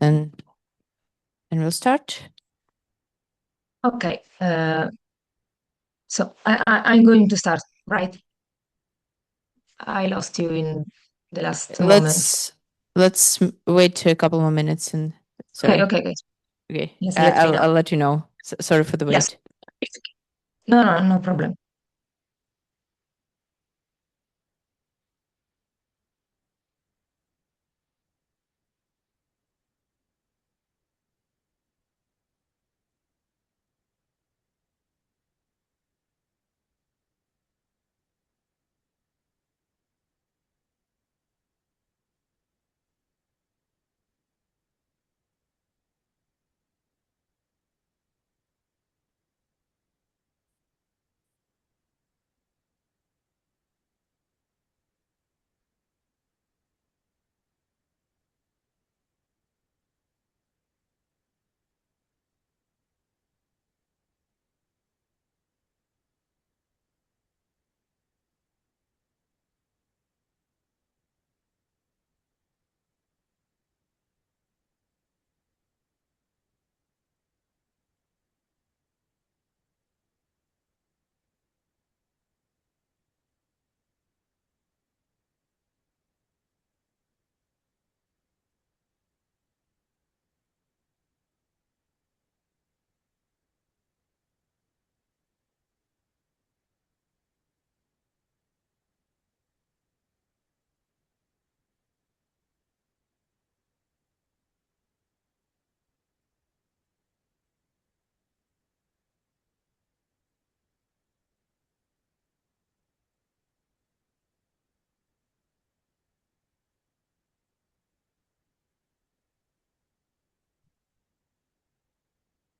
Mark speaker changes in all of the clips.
Speaker 1: and we'll start.
Speaker 2: Okay, so I'm going to start, right? I lost you in the last moment.
Speaker 1: Let's wait a couple more minutes and
Speaker 2: Okay,
Speaker 1: sorry.
Speaker 2: okay.
Speaker 1: Okay,
Speaker 2: Yes, let me know.
Speaker 1: I'll let you know. Sorry for the
Speaker 2: Yes.
Speaker 1: wait.
Speaker 2: No, no, no problem.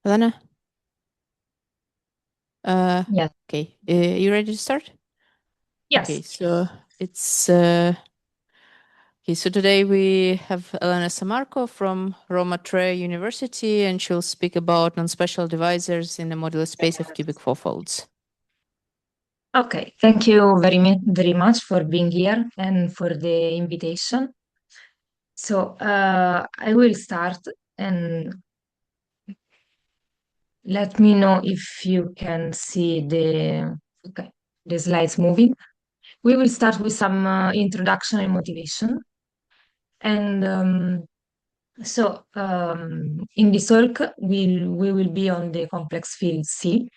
Speaker 1: Elena?
Speaker 2: Yes.
Speaker 1: Okay. You ready to start? Okay,
Speaker 2: Yes.
Speaker 1: so it's okay, so today we have Elena Samarco from Roma Tre University, and she'll speak about non-special divisors in the modular space of cubic fourfolds.
Speaker 2: Okay. Thank you very much for being here and for the invitation. So I will start and let me know if you can see the slides moving. We will start with some introduction and motivation. And in this talk, we will be on the complex field C.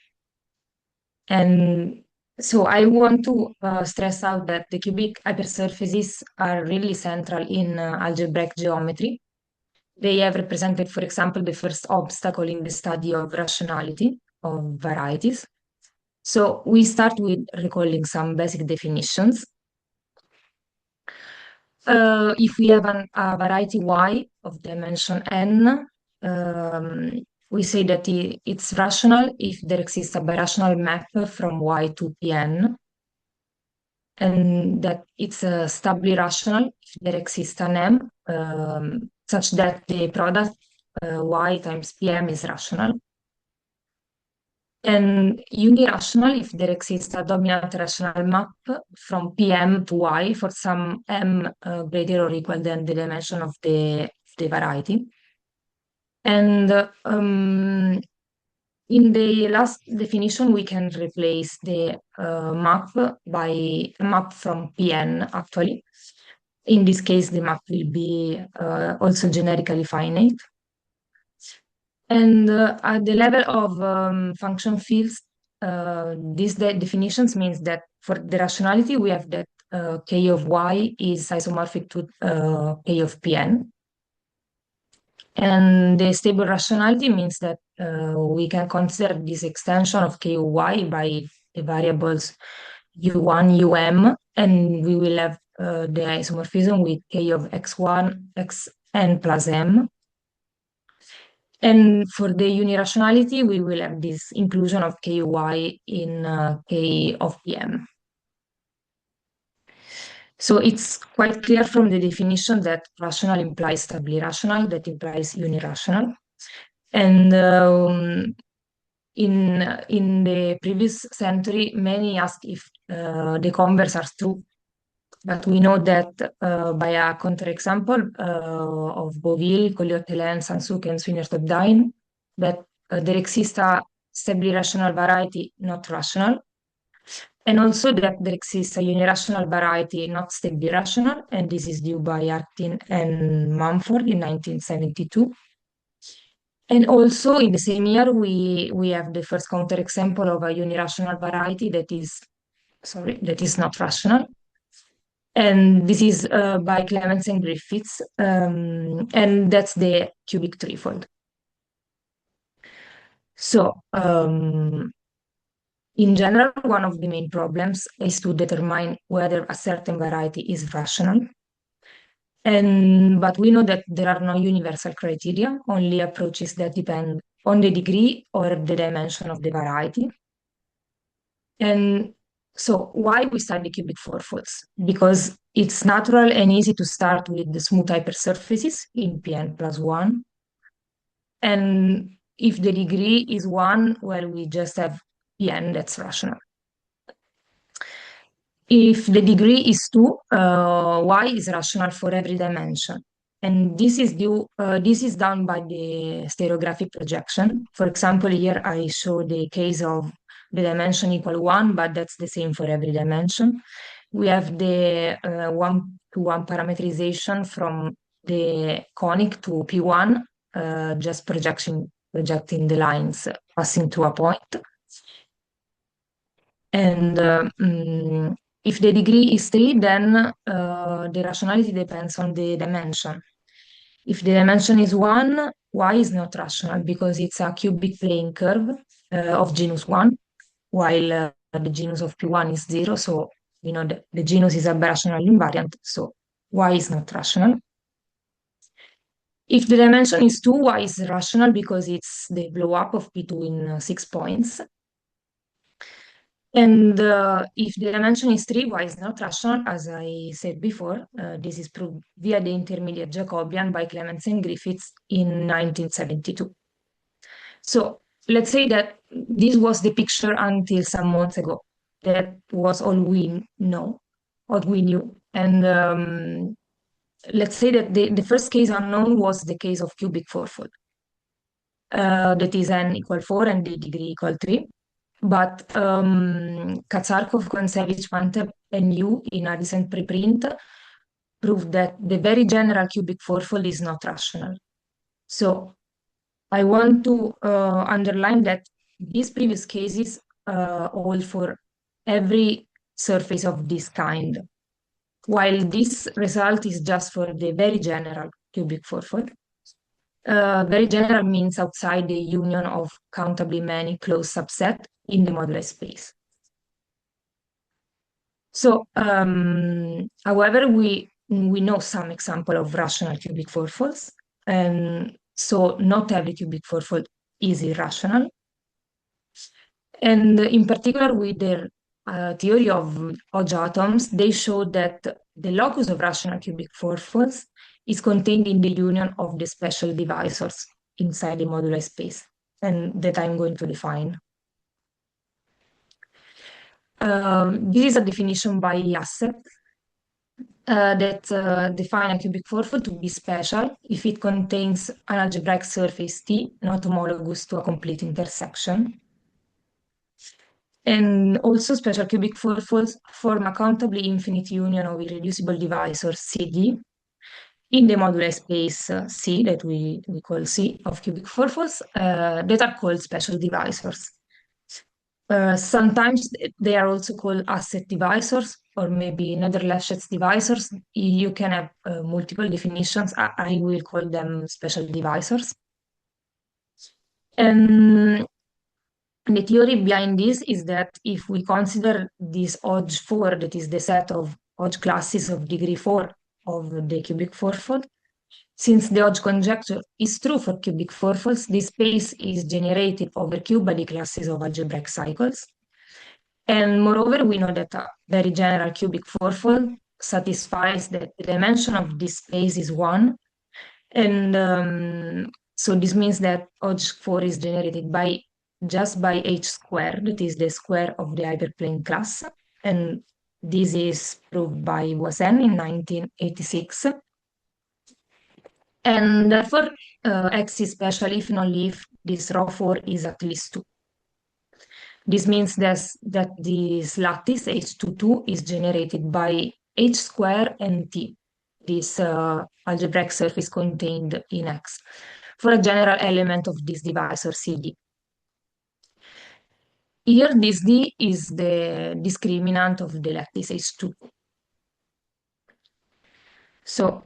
Speaker 2: And so I want to stress out that the cubic hypersurfaces are really central in algebraic geometry. They have represented, for example, the first obstacle in the study of rationality of varieties. So we start with recalling some basic definitions. If we have a variety Y of dimension n, we say that it's rational if there exists a birational map from Y to Pn, and that it's stably rational if there exists an M, such that the product Y times Pm is rational. And unirational if there exists a dominant rational map from Pm to Y for some M greater or equal than the dimension of the variety. And in the last definition, we can replace the map by a map from Pn, actually. In this case, the map will be also generically finite. And at the level of function fields, these definitions means that for the rationality, we have that k of y is isomorphic to k of Pn. And the stable rationality means that we can consider this extension of k of y by the variables u1, um, and we will have the isomorphism with k of x1, xn plus m. And for the unirationality, we will have this inclusion of ky in k of Pm. So it's quite clear from the definition that rational implies stably rational, that implies unirational. And in the previous century, many asked if the converse are true. But we know that by a counterexample of Beauville, Colliot-Hélène, Sansuk, and Swinnerton-Dine, that there exists a stably rational variety, not rational, and also that there exists a unirational variety, not stably rational, and this is due by Artin and Mumford in 1972. And also in the same year, we have the first counterexample of a unirational variety that is not rational. And this is by Clements and Griffiths, and that's the cubic threefold. So, in general, one of the main problems is to determine whether a certain variety is rational. But we know that there are no universal criteria, only approaches that depend on the degree or the dimension of the variety. And so why we study cubic fourfolds? Because it's natural and easy to start with the smooth hypersurfaces in Pn+1. And if the degree is 1, well, we just have Pn that's rational. If the degree is 2, y is rational for every dimension. And this is done by the stereographic projection. For example, here I show the case of the dimension equal 1, but that's the same for every dimension. We have the 1-to-1 parameterization from the conic to P1, just projecting the lines passing to a point. And if the degree is 3, then the rationality depends on the dimension. If the dimension is 1, y is not rational because it's a cubic plane curve of genus 1, while the genus of P1 is 0. So, you know, the genus is a birational invariant, so y is not rational. If the dimension is 2, y is rational because it's the blow up of P2 in 6 points. And if the dimension is 3, y is not rational, as I said before. This is proved via the intermediate Jacobian by Clements and Griffiths in 1972. So let's say that this was the picture until some months ago. That was all we know, what we knew. And let's say that the first case unknown was the case of cubic fourfold. That is n equal 4 and the degree equal 3. But Katsarkov, Kontsevich, Pantep, and Yu in a recent preprint proved that the very general cubic fourfold is not rational. So I want to underline that these previous cases hold for every surface of this kind, while this result is just for the very general cubic fourfold. Very general means outside the union of countably many closed subsets in the modular space. So, however, we know some example of rational cubic fourfolds, and so not every cubic fourfold is irrational. And in particular, with their theory of Hodge atoms, they showed that the locus of rational cubic fourfolds is contained in the union of the special divisors inside the modular space, and that I'm going to define. This is a definition by Yasset that define a cubic fourfold to be special if it contains an algebraic surface T not homologous to a complete intersection. And also special cubic fourfolds form a countably infinite union of irreducible divisors CD in the modular space C, that we call C, of cubic fourfolds, that are called special divisors. Sometimes they are also called asset divisors, or maybe Nader-Lefschetz divisors. You can have multiple definitions. I will call them special divisors. And the theory behind this is that if we consider this Hodge 4, that is the set of Hodge classes of degree 4 of the cubic fourfold, since the Hodge conjecture is true for cubic fourfolds, this space is generated over Q by the classes of algebraic cycles. And moreover, we know that a very general cubic fourfold satisfies that the dimension of this space is 1. And so this means that Hodge 4 is generated just by H squared, that is the square of the hyperplane class. And This is proved by Voisin in 1986. And therefore, X is special if and only if this rho 4 is at least 2. This means that this lattice H22 is generated by H square and T, this algebraic surface contained in X, for a general element of this divisor CD. Here, this D is the discriminant of the lattice H2. So,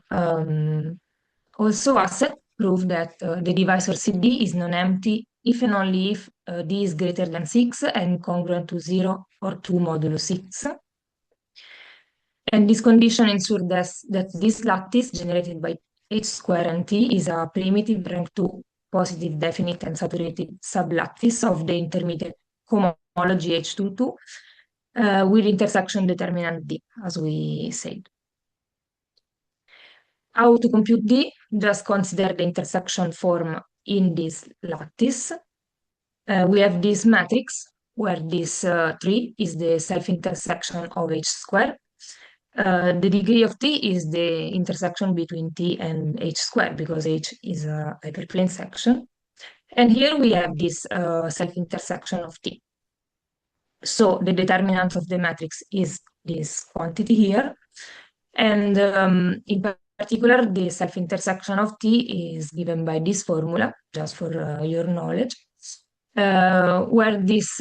Speaker 2: also Asset proved that the divisor CD is non-empty if and only if D is greater than 6 and congruent to 0 or 2 modulo 6. And this condition ensures that this lattice generated by H square and T is a primitive rank 2 positive definite and saturated sublattice of the intermediate cohomology H22 with intersection determinant D, as we said. How to compute D? Just consider the intersection form in this lattice. We have this matrix where this 3 is the self-intersection of H square. The degree of T is the intersection between T and H square because H is a hyperplane section. And here we have this self-intersection of T. So the determinant of the matrix is this quantity here. And in particular, the self-intersection of T is given by this formula, just for your knowledge, where this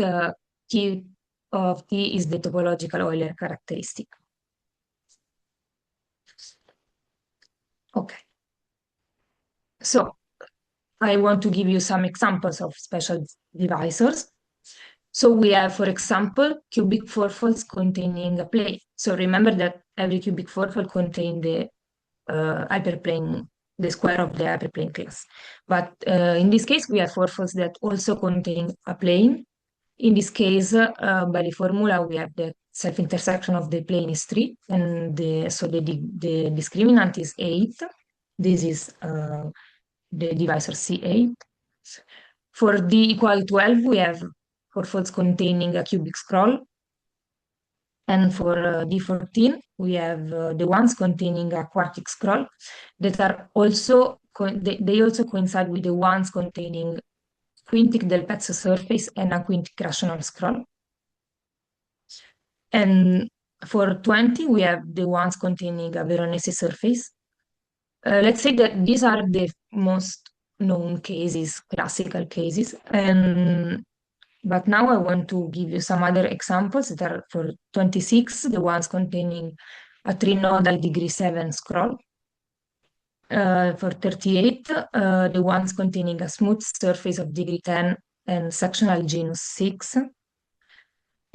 Speaker 2: Q of T is the topological Euler characteristic. Okay. So I want to give you some examples of special divisors. So we have, for example, cubic fourfolds containing a plane. So remember that every cubic fourfold contains the hyperplane, the square of the hyperplane class. But in this case, we have fourfolds that also contain a plane. In this case, by the formula, we have the self-intersection of the plane is 3, and so the discriminant is 8. This is the divisor C8. For D equal 12, we have fourfolds containing a cubic scroll. And for D14, we have the ones containing a quartic scroll that are also, they also coincide with the ones containing quintic Delpezzo surface and a quintic rational scroll. And for 20, we have the ones containing a Veronese surface. Let's say that these are the most known cases, classical cases. But now I want to give you some other examples that are for 26, the ones containing a trinodal degree 7 scroll. For 38, the ones containing a smooth surface of degree 10 and sectional genus 6.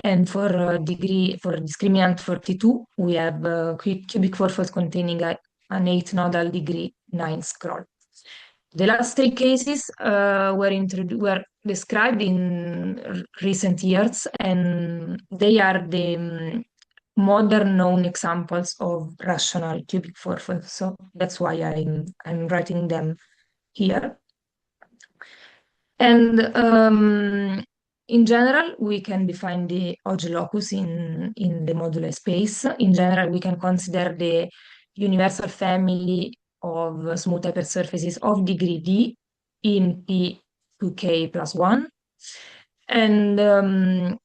Speaker 2: And for discriminant 42, we have cubic fourfolds containing an 8 nodal degree 9 scroll. The last 3 cases were described in recent years, and they are the modern known examples of rational cubic fourfolds. So that's why I'm writing them here. And in general, we can define the Hodge locus in the modular space. In general, we can consider the universal family of smooth hypersurfaces of degree D in P2K plus 1. And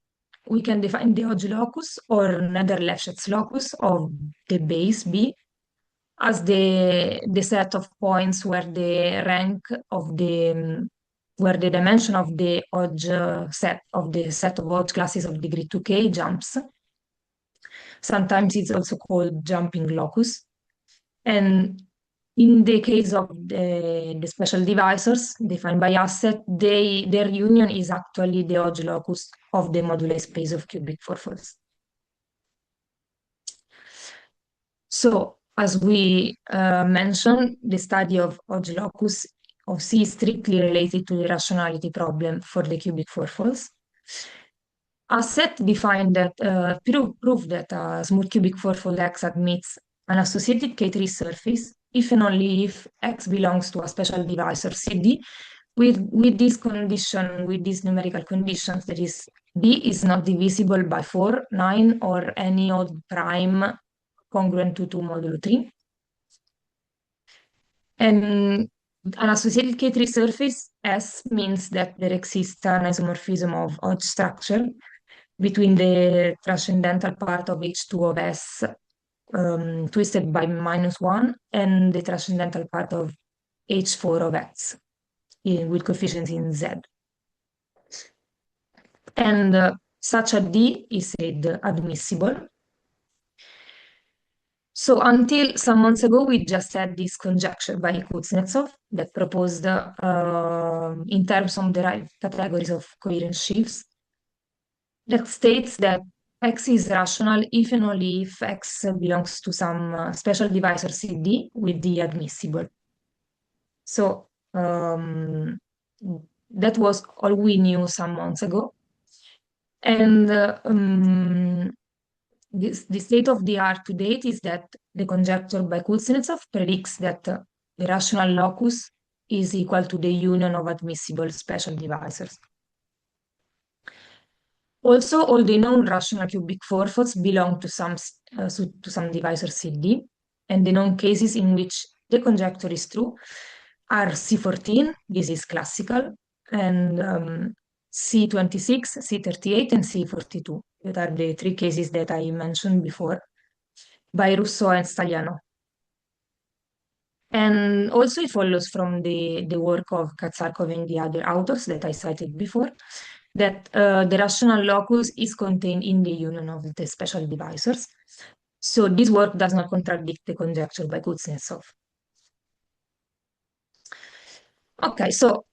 Speaker 2: we can define the Hodge locus or Nether-Lefschetz locus of the base B as the set of points where the rank of where the dimension of the Hodge set of the set of Hodge classes of degree 2K jumps. Sometimes it's also called jumping locus. And in the case of the special divisors defined by Asset, their union is actually the Hodge locus of the modular space of cubic fourfolds. So, as we mentioned, the study of Hodge locus of C is strictly related to the rationality problem for the cubic fourfolds. Asset defined that, proved that a smooth cubic fourfold X admits an associated K3 surface if and only if X belongs to a special divisor CD with this condition, with these numerical conditions, that is, D is not divisible by 4, 9, or any odd prime congruent to 2 modulo 3. And an associated K3 surface S means that there exists an isomorphism of Hodge structure between the transcendental part of H2 of S twisted by -1 and the transcendental part of H4 of X with coefficients in Z. And such a D is said admissible. So until some months ago, we just had this conjecture by Kuznetsov that proposed in terms of derived categories of coherent sheaves that states that X is rational if and only if X belongs to some special divisor CD with D admissible. So that was all we knew some months ago. And the state of the art to date is that the conjecture by Kuznetsov predicts that the rational locus is equal to the union of admissible special divisors. Also, all the known rational cubic fourfourths belong to some divisor CD, and the known cases in which the conjecture is true are C14, this is classical, and C26, C38, and C42. That are the 3 cases that I mentioned before by Rousseau and Stagliano. And also it follows from the work of Katsarkov and the other authors that I cited before that the rational locus is contained in the union of the special divisors. So this work does not contradict the conjecture by Kuznetsov. Okay, so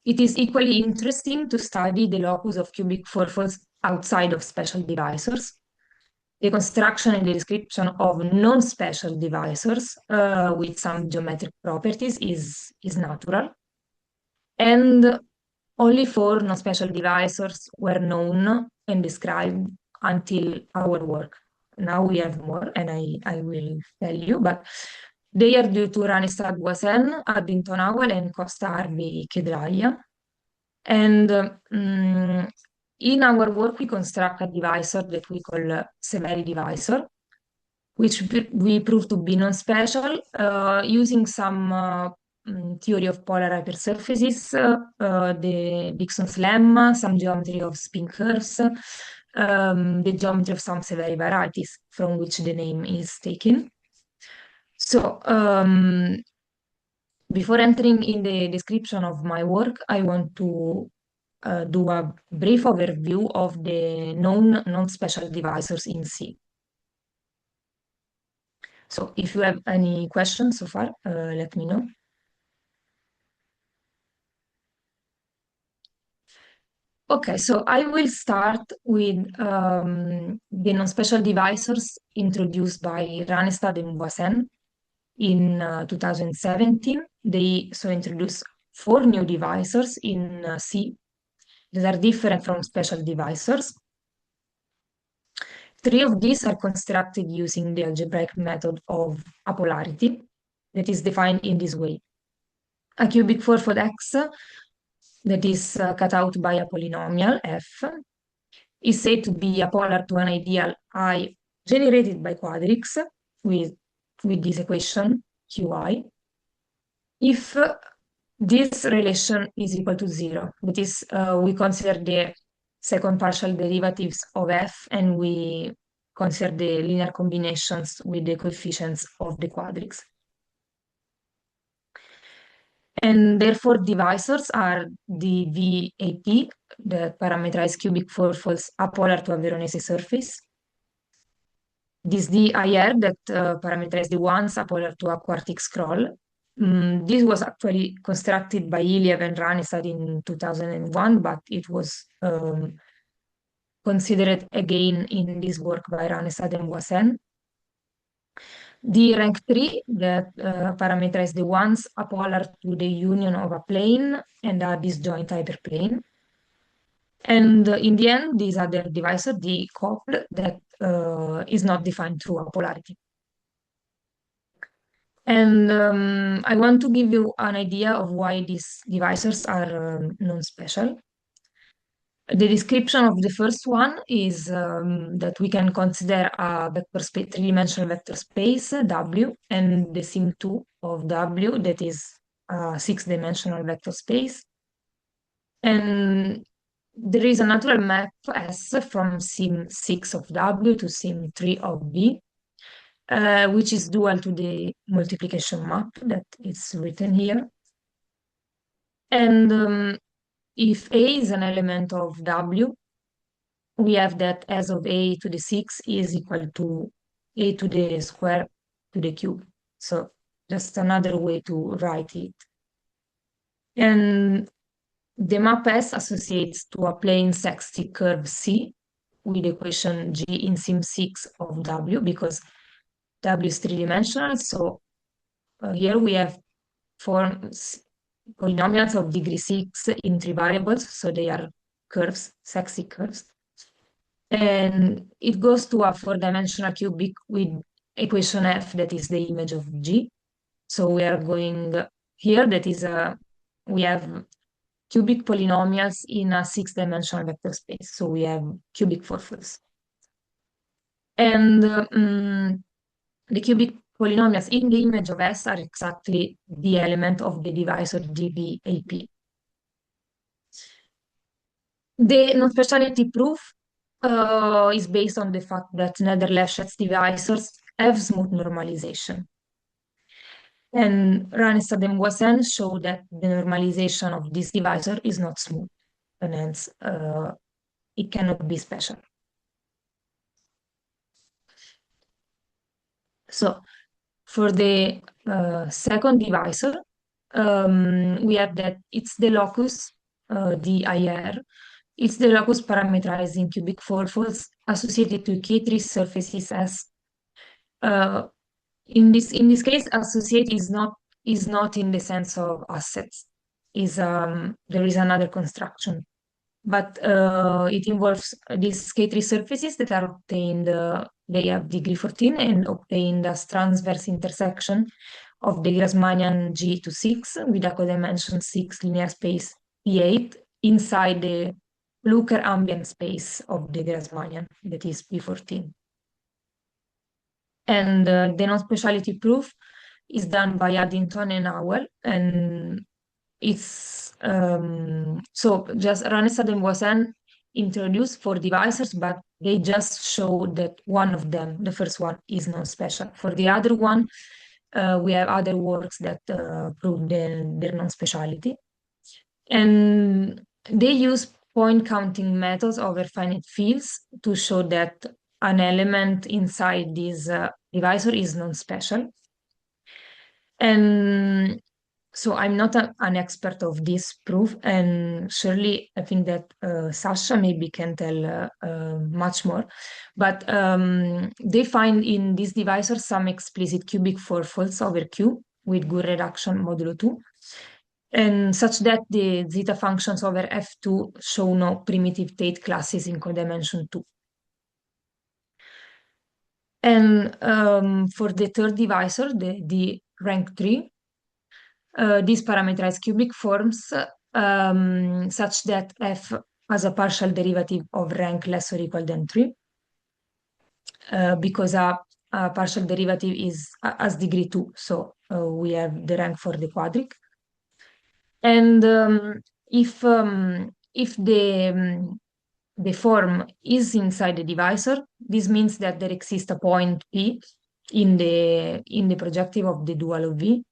Speaker 2: it is equally interesting to study the locus of cubic fourfourths outside of special divisors. The construction and the description of non-special divisors with some geometric properties is natural. And only 4 non-special divisors were known and described until our work. Now we have more, and I will tell you, but they are due to Ranestad Voisin, Addington Howell, and Costa Harvey Kedraia. And in our work, we construct a divisor that we call Severi divisor, which we prove to be non-special using some theory of polar hypersurfaces, the Dixon's lemma, some geometry of spin curves, the geometry of some Severi varieties from which the name is taken. So before entering in the description of my work, I want to do a brief overview of the known non-special divisors in C. So if you have any questions so far, let me know. Okay, so I will start with the non-special divisors introduced by Ranestad and Voisin in 2017. They introduced 4 new divisors in C that are different from special divisors. 3 of these are constructed using the algebraic method of apolarity that is defined in this way. A cubic fourfold X that is cut out by a polynomial f is said to be apolar to an ideal I generated by quadrics with this equation qi if this relation is equal to 0. That is, we consider the second partial derivatives of f and we consider the linear combinations with the coefficients of the quadrics. And therefore, divisors are the VAP, the parameterized cubic fourfolds apolar to a Veronese surface. This DIR that parameterized the ones apolar to a quartic scroll. This was actually constructed by Iliev and Ranestad in 2001, but it was considered again in this work by Ranestad and Voisin. The rank 3 that parameterize the ones apolar to the union of a plane and a disjoint hyperplane. And in the end, these are the divisor, the couple, that is not defined through a polarity. And I want to give you an idea of why these divisors are non-special. The description of the first one is that we can consider a vector space, three-dimensional vector space W, and the sim2 of W, that is a six-dimensional vector space. And there is a natural map S from sim6 of W to sim3 of V, which is dual to the multiplication map that is written here. And if A is an element of W, we have that S of A to the 6 is equal to A to the square to the cube. So just another way to write it. And the map S associates to a plane sexty curve C with equation G in sim6 of W because W is three-dimensional. So here we have forms polynomials of degree 6 in three variables, so they are curves, sexy curves. And it goes to a four-dimensional cubic with equation F that is the image of G. So we are going here, that is we have cubic polynomials in a six-dimensional vector space. So we have cubic fourfolds. And the cubic polynomials in the image of S are exactly the element of the divisor GPAP. The non-speciality proof is based on the fact that Nether-Lefschetz divisors have smooth normalization. And Ranestad and Voisin show that the normalization of this divisor is not smooth, and hence it cannot be special. So for the second divisor, we have that it's the locus, DIR, it's the locus parameterizing cubic fourfolds associated to K3 surfaces S. In this case, associate is not in the sense of assets. There is another construction, but it involves these K3 surfaces that are obtained. They have degree 14 and obtained as transverse intersection of the Grassmannian G to 6 with a codimension 6 linear space P8 inside the Lucas ambient space of the Grassmannian, that is P14. And the non-speciality proof is done by Addington and Howell, and it's so just Ranestad and Voisin introduced four divisors, but they just show that one of them, the first one, is non-special. For the other one, we have other works that prove their non-speciality. And they use point counting methods over finite fields to show that an element inside this divisor is non-special. And so I'm not an expert of this proof, and surely I think that Sasha maybe can tell much more. But they find in this divisor some explicit cubic fourfolds over Q with good reduction modulo 2, and such that the zeta functions over F2 show no primitive Tate classes in codimension 2. And for the third divisor, the rank 3, these parameterized cubic forms such that F has a partial derivative of rank less or equal than 3, because a partial derivative is as degree 2, so we have the rank for the quadric. And if the form is inside the divisor, this means that there exists a point P in the projective of the dual of V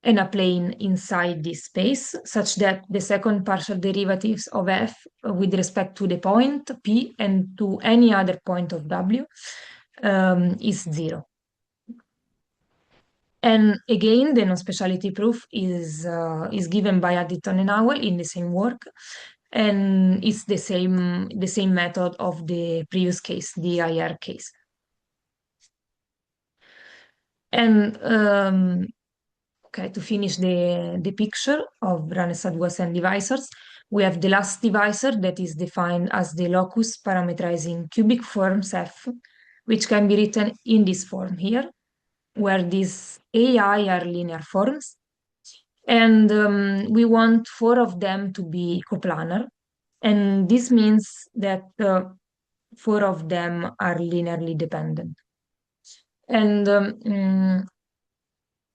Speaker 2: and a plane inside this space, such that the second partial derivatives of F with respect to the point P and to any other point of W is 0. And again, the non-speciality proof is given by Addington and Howell in the same work, and it's the same method of the previous case, the IR case. And okay, to finish the picture of Ranestad-Voisin divisors, we have the last divisor that is defined as the locus parameterizing cubic forms F, which can be written in this form here. where these AI are linear forms. And we want 4 of them to be coplanar. And this means that 4 of them are linearly dependent. And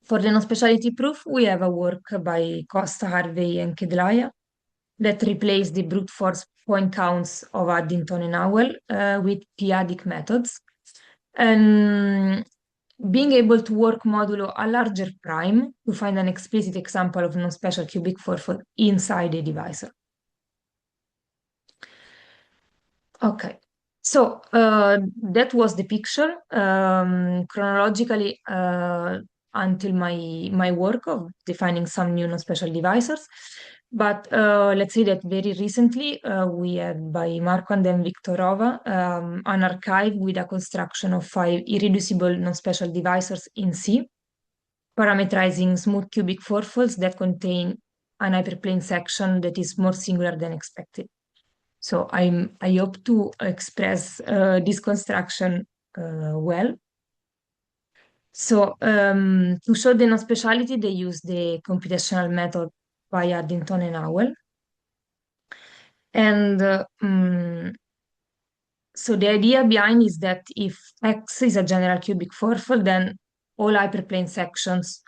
Speaker 2: for the non-speciality proof, we have a work by Costa, Harvey, and Kedlaya that replace the brute force point counts of Addington and Howell with p-adic methods. And being able to work modulo a larger prime to find an explicit example of non-special cubic forfold inside a divisor. Okay, so that was the picture chronologically until my work of defining some new non-special divisors. But let's say that very recently we had by Marco and then Viktorova an archive with a construction of 5 irreducible non-special divisors in C, parametrizing smooth cubic fourfolds that contain an hyperplane section that is more singular than expected. So I hope to express this construction well. So to show the non-speciality, they use the computational method by Addington and Howell. And so the idea behind is that if X is a general cubic fourfold, then all hyperplane sections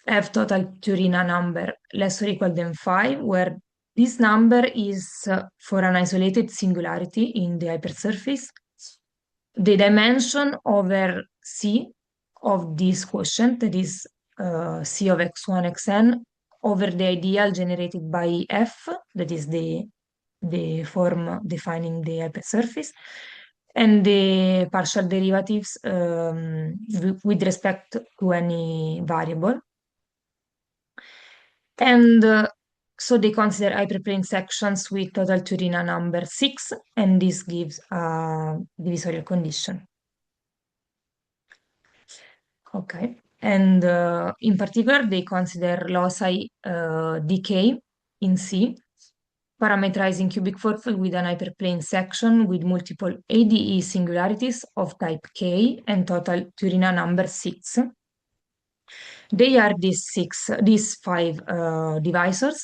Speaker 2: have total Turina number less or equal than 5, where this number is for an isolated singularity in the hypersurface. The dimension over C of this quotient, that is C of x1, xn, over the ideal generated by F, that is the form defining the hypersurface, and the partial derivatives with respect to any variable. And so they consider hyperplane sections with total Turina number 6, and this gives a divisorial condition. Okay, and in particular, they consider loci decay in C, parametrizing cubic fourfold with an hyperplane section with multiple ADE singularities of type K and total Turina number 6. They are these 5 divisors,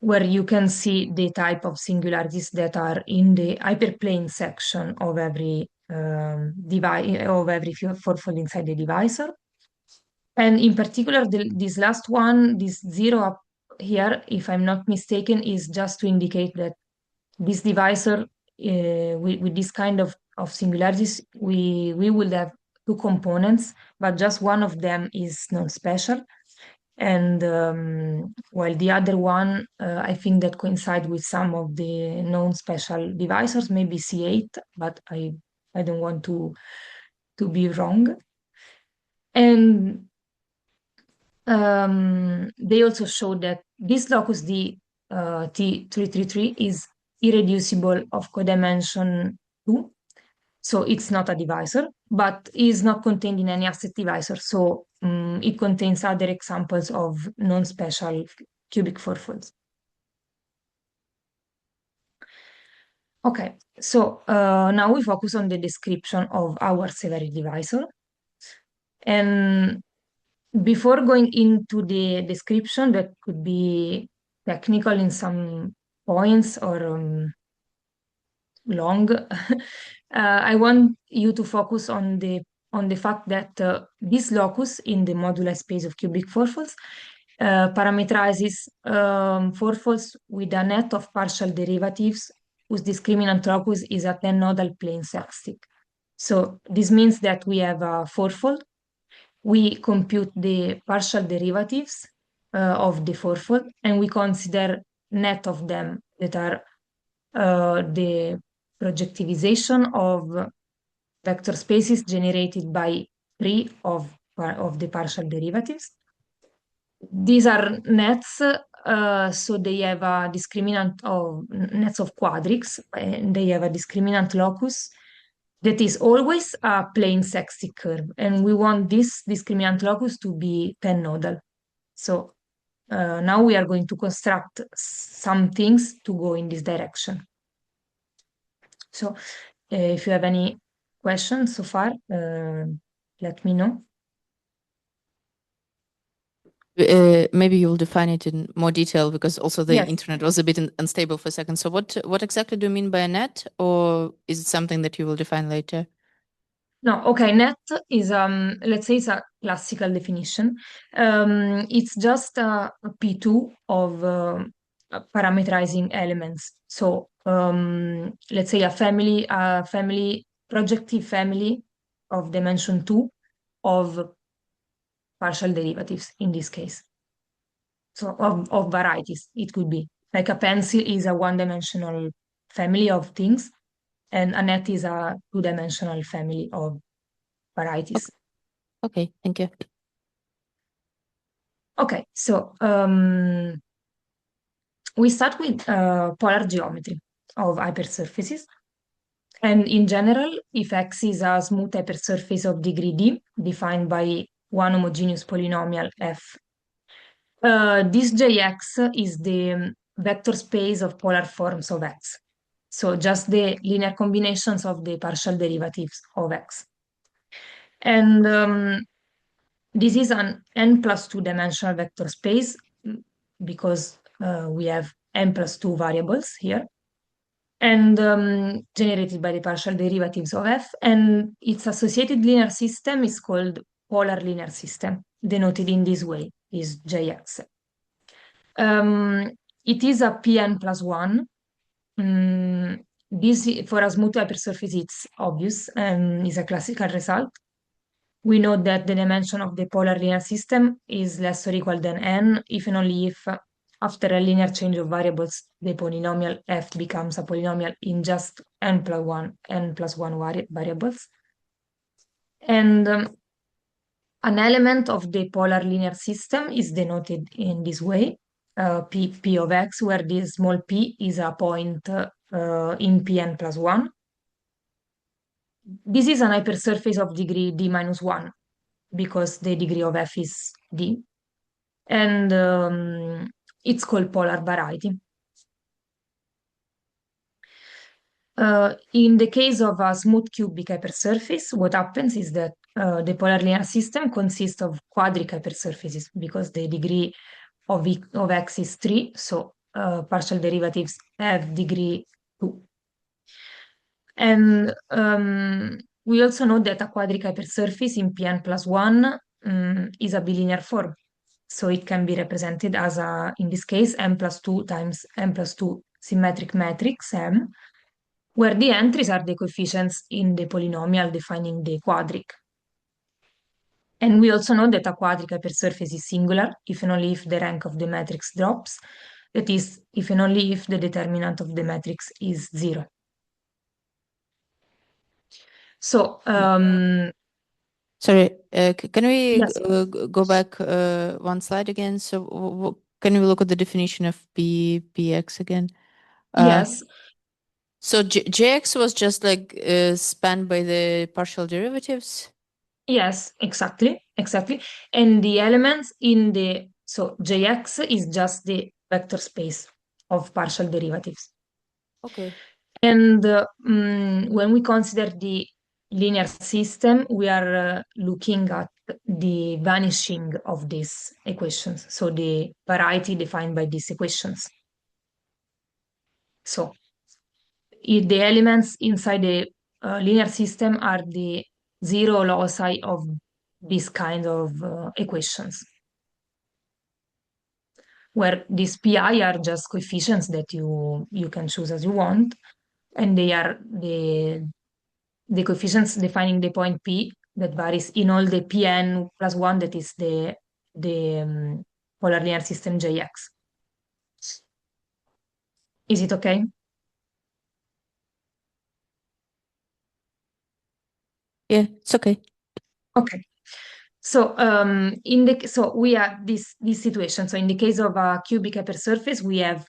Speaker 2: where you can see the type of singularities that are in the hyperplane section of every fourfold inside the divisor. And in particular, this last one, this 0 up here, if I'm not mistaken, is just to indicate that this divisor, with this kind of singularities, we will have 2 components, but just one of them is non-special. And while the other one, I think that coincide with some of the known special divisors, maybe C8, but I don't want to be wrong. And they also show that this locus D T333 is irreducible of codimension 2. So it's not a divisor, but is not contained in any asset divisor. So it contains other examples of non-special cubic fourfolds. Okay, so now we focus on the description of our Severi divisor. And before going into the description that could be technical in some points or long, I want you to focus on the fact that this locus in the moduli space of cubic fourfolds parameterizes fourfolds with a net of partial derivatives whose discriminant locus is a 10-nodal plane sextic. So this means that we have a fourfold. We compute the partial derivatives of the fourfold, and we consider net of them that are the projectivization of vector spaces generated by 3 of the partial derivatives. These are nets, so they have a discriminant of nets of quadrics, and they have a discriminant locus that is always a plane sextic curve, and we want this discriminant locus to be 10-nodal. So now we are going to construct some things to go in this direction. So if you have any questions so far, let me know.
Speaker 1: Maybe you'll define it in more detail because also the
Speaker 2: Yes.
Speaker 1: internet was a bit unstable for a second. So what exactly do you mean by a net, or is it something that you will define later?
Speaker 2: No, okay, net is let's say it's a classical definition. It's just a P2 of parameterizing elements. So let's say a projective family of dimension 2 of partial derivatives in this case. So of varieties, it could be. Like a pencil is a one-dimensional family of things, and a net is a two-dimensional family of varieties.
Speaker 1: Okay, thank you.
Speaker 2: Okay, so we start with polar geometry of hypersurfaces. And in general, if X is a smooth hypersurface of degree D, defined by one homogeneous polynomial f, this Jx is the vector space of polar forms of X. So just the linear combinations of the partial derivatives of X. And this is an n plus 2 dimensional vector space because we have n plus 2 variables here and generated by the partial derivatives of f, and its associated linear system is called polar linear system, denoted in this way, is Jx. It is a Pn plus 1. This, for a smooth hypersurface, it's obvious and is a classical result. We know that the dimension of the polar linear system is less or equal than n, if and only if, after a linear change of variables, the polynomial f becomes a polynomial in just n plus 1 variables. And an element of the polar linear system is denoted in this way, p of x, where this small p is a point in Pn plus 1. This is an hypersurface of degree d minus 1 because the degree of f is d. And it's called polar variety. In the case of a smooth cubic hypersurface, what happens is that the polar linear system consists of quadric hypersurfaces because the degree of x is 3, so partial derivatives have degree 2. And we also know that a quadric hypersurface in Pn plus 1 is a bilinear form. So it can be represented as in this case, m plus 2 times m plus 2 symmetric matrix M, where the entries are the coefficients in the polynomial defining the quadric. And we also know that a quadric hypersurface is singular if and only if the rank of the matrix drops. That is, if and only if the determinant of the matrix is 0. So,
Speaker 1: Sorry, can we
Speaker 2: yes,
Speaker 1: go back one slide again? So can we look at the definition of px again?
Speaker 2: yes,
Speaker 1: So Jx was just like spanned by the partial derivatives?
Speaker 2: yes, exactly. And the elements so Jx is just the vector space of partial derivatives.
Speaker 1: Okay.
Speaker 2: And when we consider the linear system, we are looking at the vanishing of these equations, so the variety defined by these equations. So the elements inside the linear system are the zero loci of this kind of equations, where these pi are just coefficients that you can choose as you want, and they are the coefficients defining the point P that varies in all the Pn plus 1, that is the polar linear system Jx. Is it okay?
Speaker 1: Yeah, it's okay.
Speaker 2: Okay. So so we have this situation. So in the case of a cubic hypersurface, we have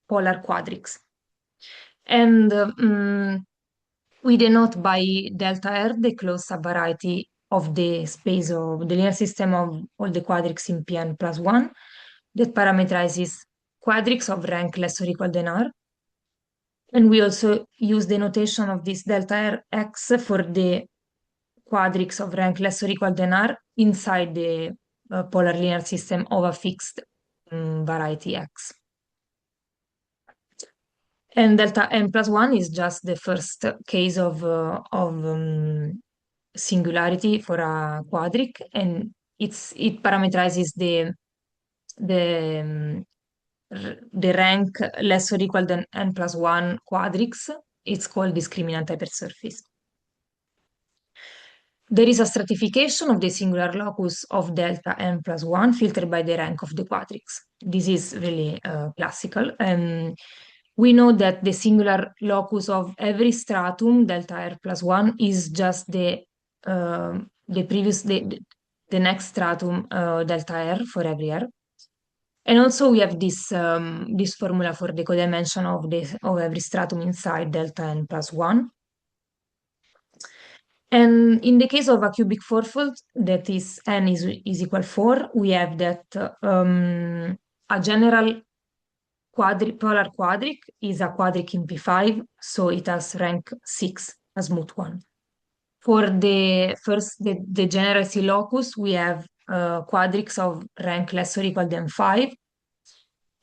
Speaker 2: polar quadrics. And we denote by delta R the closed subvariety of the space of the linear system of all the quadrics in Pn plus 1 that parameterizes quadrics of rank less or equal than R. And we also use the notation of this delta R x for the quadrics of rank less or equal than R inside polar linear system of a fixed variety X. And delta n plus 1 is just the first case of singularity for a quadric, and it parameterizes the rank less or equal than n plus 1 quadrics. It's called discriminant hypersurface. There is a stratification of the singular locus of delta n plus 1 filtered by the rank of the quadrics. This is really classical. We know that the singular locus of every stratum, delta r plus 1, is just the next stratum, delta r, for every r. And also we have this formula for the codimension of every stratum inside delta n plus 1. And in the case of a cubic fourfold, that is n is equal 4, we have that a general polar quadric is a quadric in P5, so it has rank 6, a smooth one. For the general C locus, we have quadrics of rank less or equal than 5,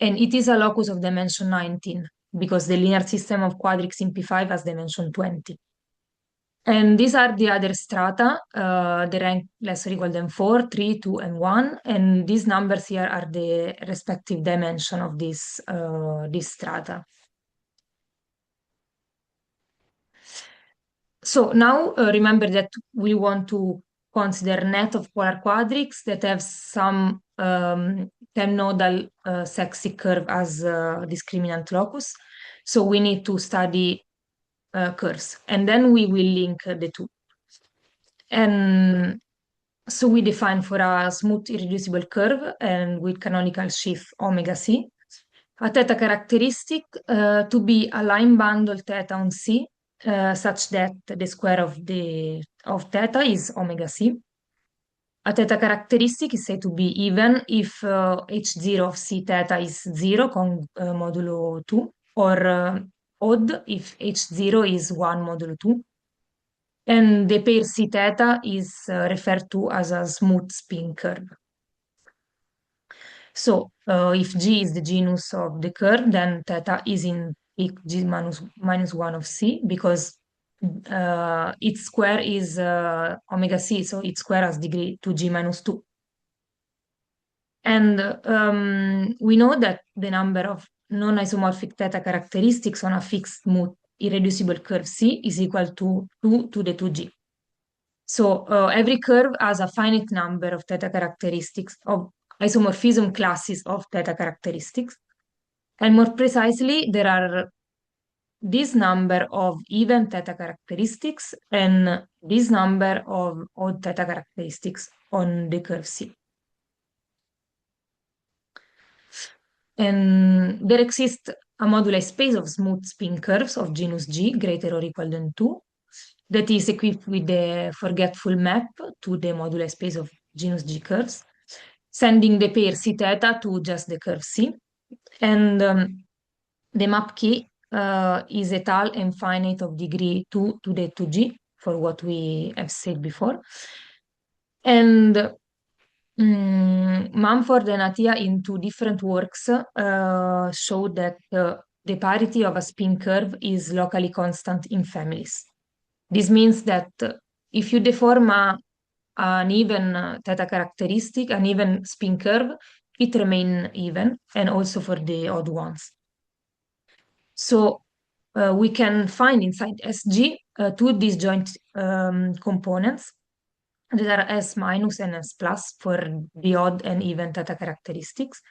Speaker 2: and it is a locus of dimension 19, because the linear system of quadrics in P5 has dimension 20. And these are the other strata, the rank less or equal than 4, 3, 2, and 1. And these numbers here are the respective dimension of this strata. So now remember that we want to consider net of polar quadrics that have some ten-nodal Sekci curve as discriminant locus. So we need to study curves, and then we will link the two. And so we define for a smooth irreducible curve and with canonical sheaf omega c, a theta characteristic to be a line bundle theta on C, such that the square of theta is omega c. A theta characteristic is said to be even if H0 of C theta is 0 con modulo 2, or odd if H0 is 1 modulo 2. And the pair C theta is referred to as a smooth spin curve. So if G is the genus of the curve, then theta is in peak G minus 1 of C, because its square is omega c, so its square has degree 2G minus 2. And we know that the number of non-isomorphic theta characteristics on a fixed smooth irreducible curve C is equal to 2 to the 2G. So every curve has a finite number of theta characteristics, of isomorphism classes of theta characteristics. And more precisely, there are this number of even theta characteristics and this number of odd theta characteristics on the curve C. And there exists a moduli space of smooth spin curves of genus G greater or equal than 2 that is equipped with the forgetful map to the moduli space of genus G curves, sending the pair C theta to just the curve C. And the map key is étale and finite of degree 2 to the 2G, for what we have said before. And Mumford and Attia in two different works showed that the parity of a spin curve is locally constant in families. This means that if you deform an even theta characteristic, an even spin curve, it remains even, and also for the odd ones. So we can find inside SG two disjoint components that are S minus and S plus for the odd and even theta characteristics.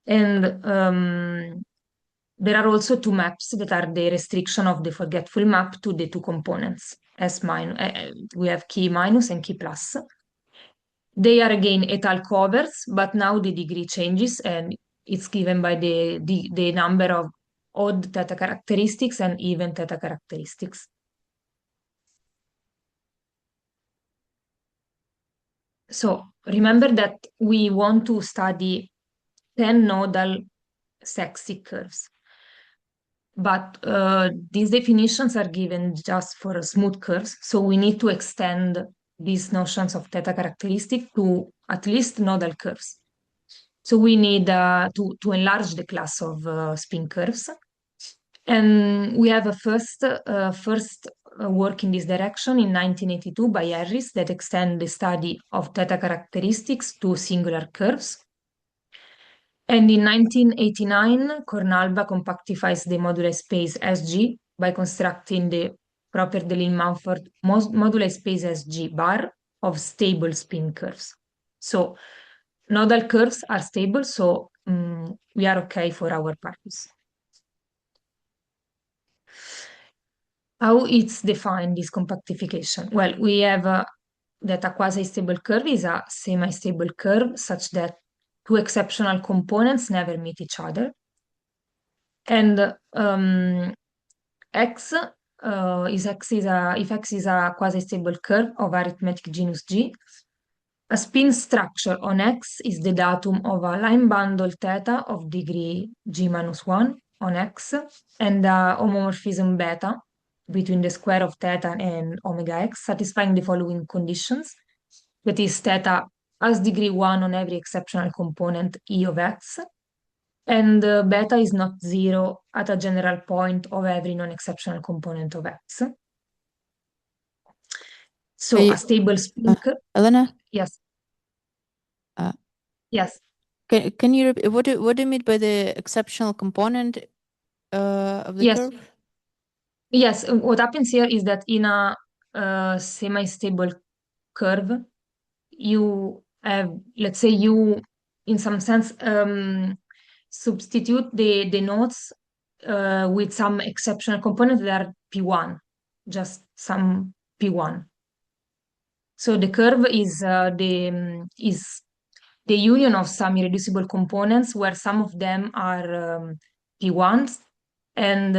Speaker 2: And there are also two maps that are the restriction of the forgetful map to the two components. S minus, we have key minus and key plus. They are again étale covers, but now the degree changes and it's given by the number of odd theta characteristics and even theta characteristics. So remember that we want to study 10 nodal Sekci curves. But these definitions are given just for smooth curves, so we need to extend these notions of theta characteristic to at least nodal curves. So we need to enlarge the class of spin curves. And we have a first work in this direction in 1982 by Harris that extend the study of theta characteristics to singular curves. And in 1989, Kornalba compactifies the moduli space SG by constructing the proper Deligne-Mumford moduli space SG bar of stable spin curves. So nodal curves are stable, so we are okay for our purpose. How it's defined, this compactification? Well, we have that a quasi-stable curve is a semi-stable curve such that two exceptional components never meet each other. And if X is a quasi-stable curve of arithmetic genus G, a spin structure on X is the datum of a line bundle theta of degree G-1 on X and a homomorphism beta between the square of theta and omega X, satisfying the following conditions. That is, theta has degree 1 on every exceptional component E of X, and beta is not 0 at a general point of every non-exceptional component of X. So a stable spin curve.
Speaker 1: Elena?
Speaker 2: Yes. Yes.
Speaker 1: Can you repeat what do you mean by the exceptional component of the curve?
Speaker 2: Yes, what happens here is that in a semi-stable curve, you have, let's say, you, in some sense, substitute the nodes with some exceptional components that are P1, just some P1. So the curve is the union of some irreducible components where some of them are P1s and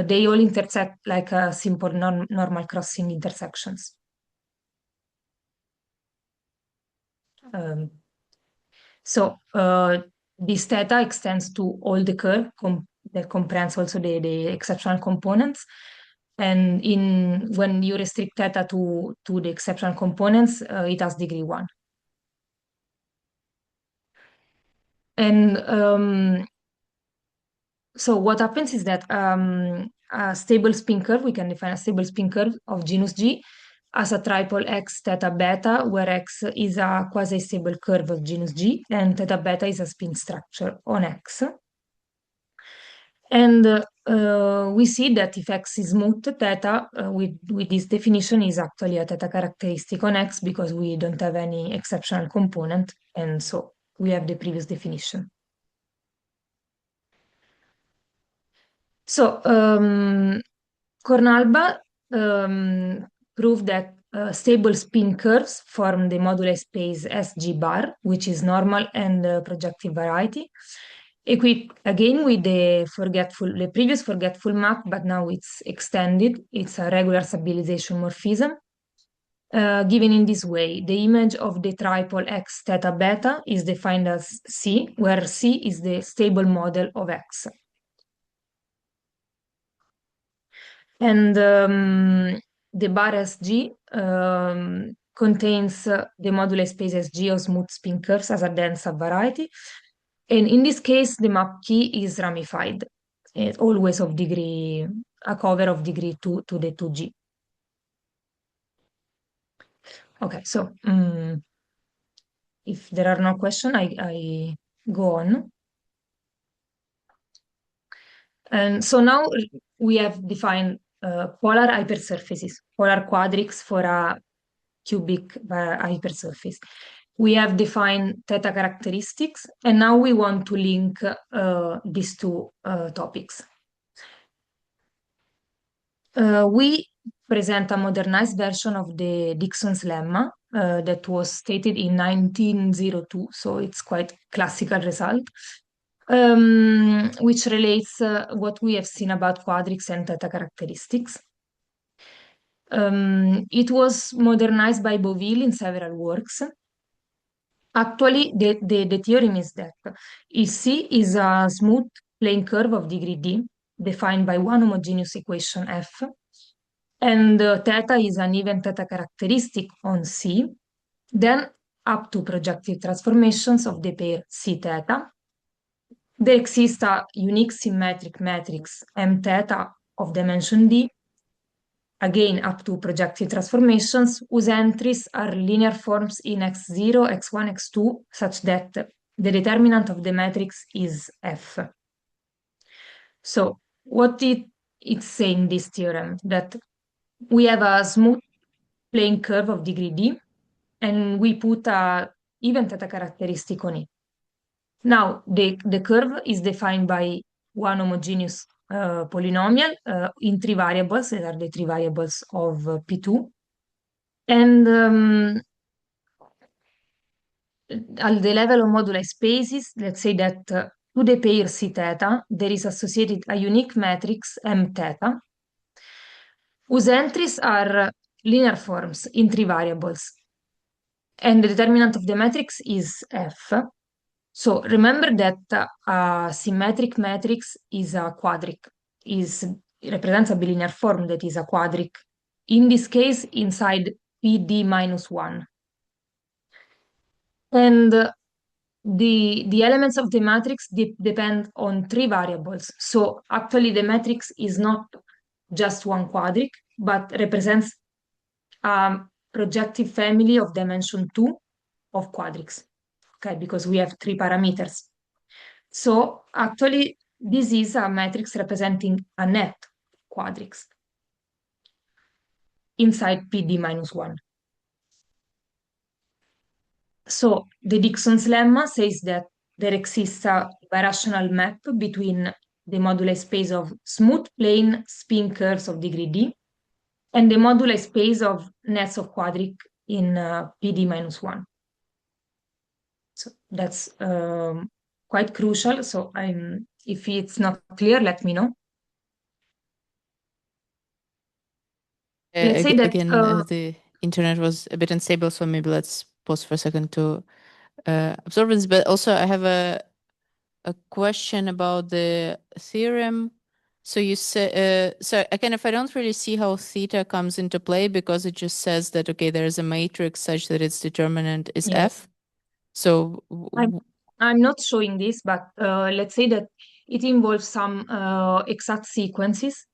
Speaker 2: they all intersect like a simple normal crossing intersections. So this theta extends to all the curve that comprehends also the exceptional components. And when you restrict theta to the exceptional components, it has degree 1. And so what happens is that a stable spin curve, we can define a stable spin curve of genus G as a triple X theta beta, where X is a quasi-stable curve of genus G, and theta beta is a spin structure on X. And we see that if X is smooth, theta with this definition is actually a theta characteristic on X because we don't have any exceptional component, and so we have the previous definition. So Kornalba proved that stable spin curves form the moduli space SG bar, which is normal and projective variety. Equipped again with the previous forgetful map, but now it's extended. It's a regular stabilization morphism. Given in this way, the image of the triple X theta beta is defined as C, where C is the stable model of X. And the bar SG contains the moduli space SG of smooth spin curves as a dense subvariety. And in this case, the map key is ramified, always of degree, a cover of degree 2 to the 2G. Okay, so if there are no questions, I go on. And so now we have defined polar hypersurfaces, polar quadrics for a cubic hypersurface. We have defined theta characteristics, and now we want to link these two topics. We present a modernized version of the Dixon's lemma that was stated in 1902, so it's quite classical result, which relates what we have seen about quadrics and theta characteristics. It was modernized by Beauville in several works. Actually, the theorem is that if C is a smooth plane curve of degree D, defined by one homogeneous equation F, and theta is an even theta characteristic on C, then up to projective transformations of the pair C theta, there exists a unique symmetric matrix M theta of dimension D, again up to projective transformations, whose entries are linear forms in x0, x1, x2, such that the determinant of the matrix is F. So what it's saying, this theorem, that we have a smooth plane curve of degree D, and we put a even theta characteristic on it. Now, the curve is defined by one homogeneous polynomial in three variables, that are the three variables of P2. And at the level of moduli spaces, let's say that to the pair C theta, there is associated a unique matrix M theta, whose entries are linear forms in three variables. And the determinant of the matrix is F. So remember that a symmetric matrix is a quadric, represents a bilinear form that is a quadric, in this case inside PD minus 1. And the elements of the matrix depend on three variables. So actually the matrix is not just one quadric, but represents a projective family of dimension 2 of quadrics, okay, because we have three parameters. So actually, this is a matrix representing a net quadrics inside PD minus 1. So the Dixon's lemma says that there exists a birational map between the moduli space of smooth plane spin curves of degree D and the moduli space of nets of quadric in PD minus 1. So that's quite crucial. So if it's not clear, let me know. Let's say that
Speaker 1: Again, the internet was a bit unstable, so maybe let's pause for a second to absorb this. But also, I have a question about the theorem. So you say, so again, if I don't really see how theta comes into play, because it just says that, okay, there's a matrix such that its determinant is
Speaker 2: yes.
Speaker 1: F. So
Speaker 2: I'm not showing this, but let's say that it involves some exact sequences.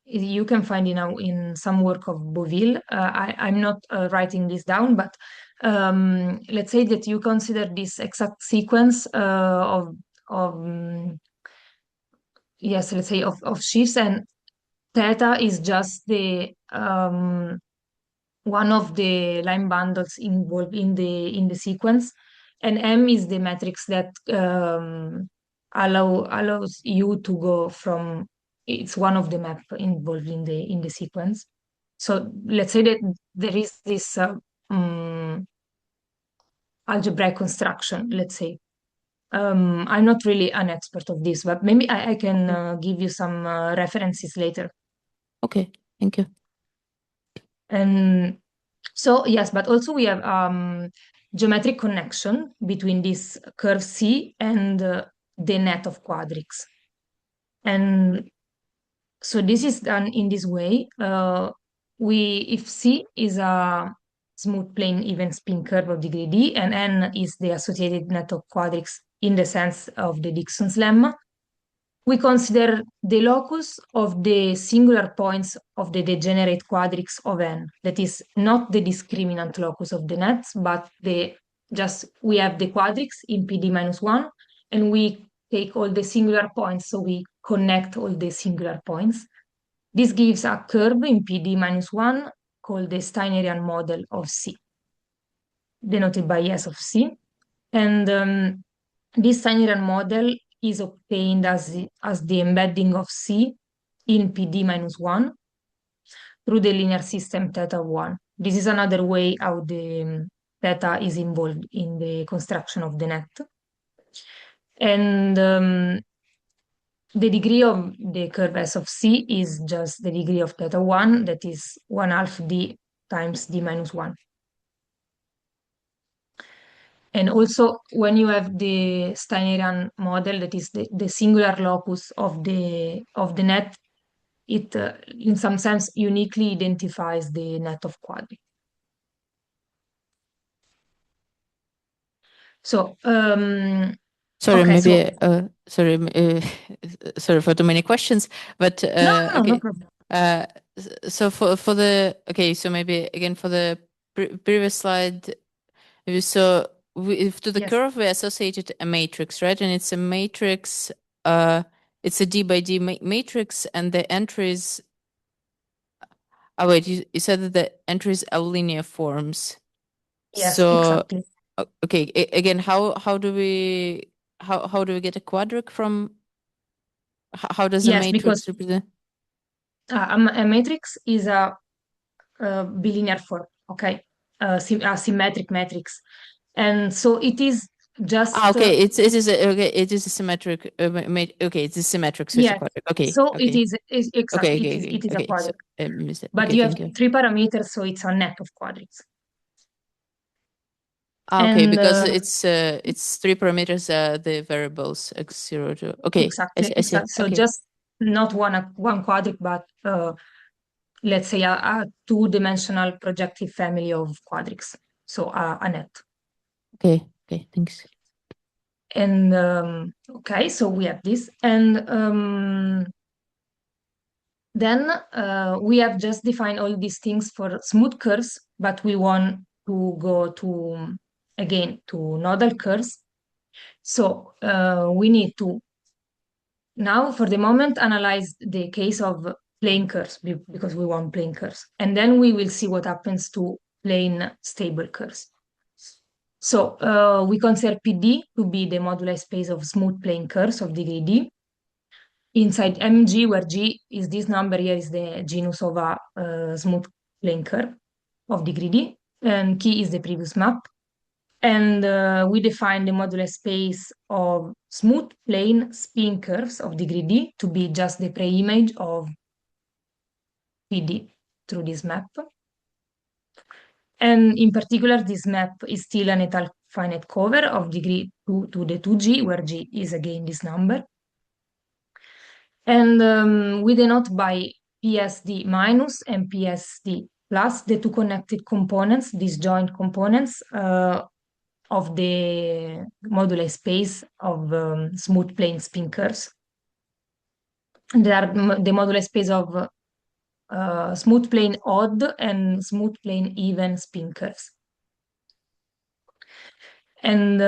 Speaker 2: You can find in some work of Bouville. I'm not writing this down, but let's say that you consider this exact sequence of yes, let's say of shifts, and theta is just the one of the line bundles involved in the sequence, and M is the matrix that allows you to go from. It's one of the map involved in the sequence. So let's say that there is this algebraic construction. Let's say I'm not really an expert of this, but maybe I can give you some references later.
Speaker 1: Okay, thank you.
Speaker 2: And so yes, but also we have geometric connection between this curve C and the net of quadrics. And so this is done in this way. If C is a smooth plane even spin curve of degree D, and N is the associated net of quadrics in the sense of the Dixon's lemma, we consider the locus of the singular points of the degenerate quadrics of N. That is not the discriminant locus of the nets, but we have the quadrics in PD minus 1, and we take all the singular points, so we connect all the singular points. This gives a curve in PD minus 1 called the Steinerian model of C, denoted by S of C. And this Steinerian model is obtained as the embedding of C in PD minus 1 through the linear system theta 1. This is another way how the theta is involved in the construction of the net. And the degree of the curve S of C is just the degree of theta 1, that is 1/2 d times d minus 1. And also, when you have the Steinerian model, that is the singular locus of the net, it, in some sense, uniquely identifies the net of quadrics. So,
Speaker 1: Sorry,
Speaker 2: okay, so
Speaker 1: maybe sorry for too many questions, but
Speaker 2: no, no
Speaker 1: okay.
Speaker 2: problem.
Speaker 1: So for the okay, so maybe again for the previous slide, so if to the
Speaker 2: Yes,
Speaker 1: curve we associated a matrix, right? And it's a matrix, it's a D by D matrix, and the entries. Oh wait, you said that the entries are linear forms.
Speaker 2: yes,
Speaker 1: So
Speaker 2: exactly.
Speaker 1: okay, again, how do we how do we get a quadric from? How does a
Speaker 2: Yes, because
Speaker 1: matrix represent?
Speaker 2: a matrix is a bilinear form, okay, a symmetric matrix, and so it is just
Speaker 1: Okay, it is okay. It is a symmetric. Okay, it's a symmetric, so it's a
Speaker 2: yes.
Speaker 1: quadric. Okay,
Speaker 2: So it
Speaker 1: okay,
Speaker 2: is
Speaker 1: okay,
Speaker 2: exactly
Speaker 1: okay, okay,
Speaker 2: it is a
Speaker 1: okay. So
Speaker 2: quadric,
Speaker 1: I missed it.
Speaker 2: but
Speaker 1: Okay,
Speaker 2: you have
Speaker 1: thank you.
Speaker 2: three parameters, so it's a net of quadrics.
Speaker 1: Okay,
Speaker 2: And
Speaker 1: because it's three parameters. The variables x0 to. Okay,
Speaker 2: exactly,
Speaker 1: I see.
Speaker 2: exactly. So
Speaker 1: Okay,
Speaker 2: just not one quadric, but let's say a two-dimensional projective family of quadrics. So a net.
Speaker 1: okay, okay. Thanks.
Speaker 2: And okay, so we have this, and then we have just defined all these things for smooth curves, but we want to go to again to nodal curves. So we need to now, for the moment, analyze the case of plane curves because we want plane curves, and then we will see what happens to plane stable curves. So we consider PD to be the moduli space of smooth plane curves of degree D inside MG, where G is this number here is the genus of a smooth plane curve of degree D, and K is the previous map. And we define the modular space of smooth plane spin curves of degree D to be just the preimage of PD through this map. And in particular, this map is still an étale finite cover of degree 2 to the 2G, where G is again this number. And we denote by PSD minus and PSD plus the two connected components, disjoint components of the moduli space of smooth plane spin curves. They are the moduli space of smooth plane odd and smooth plane even spin curves. And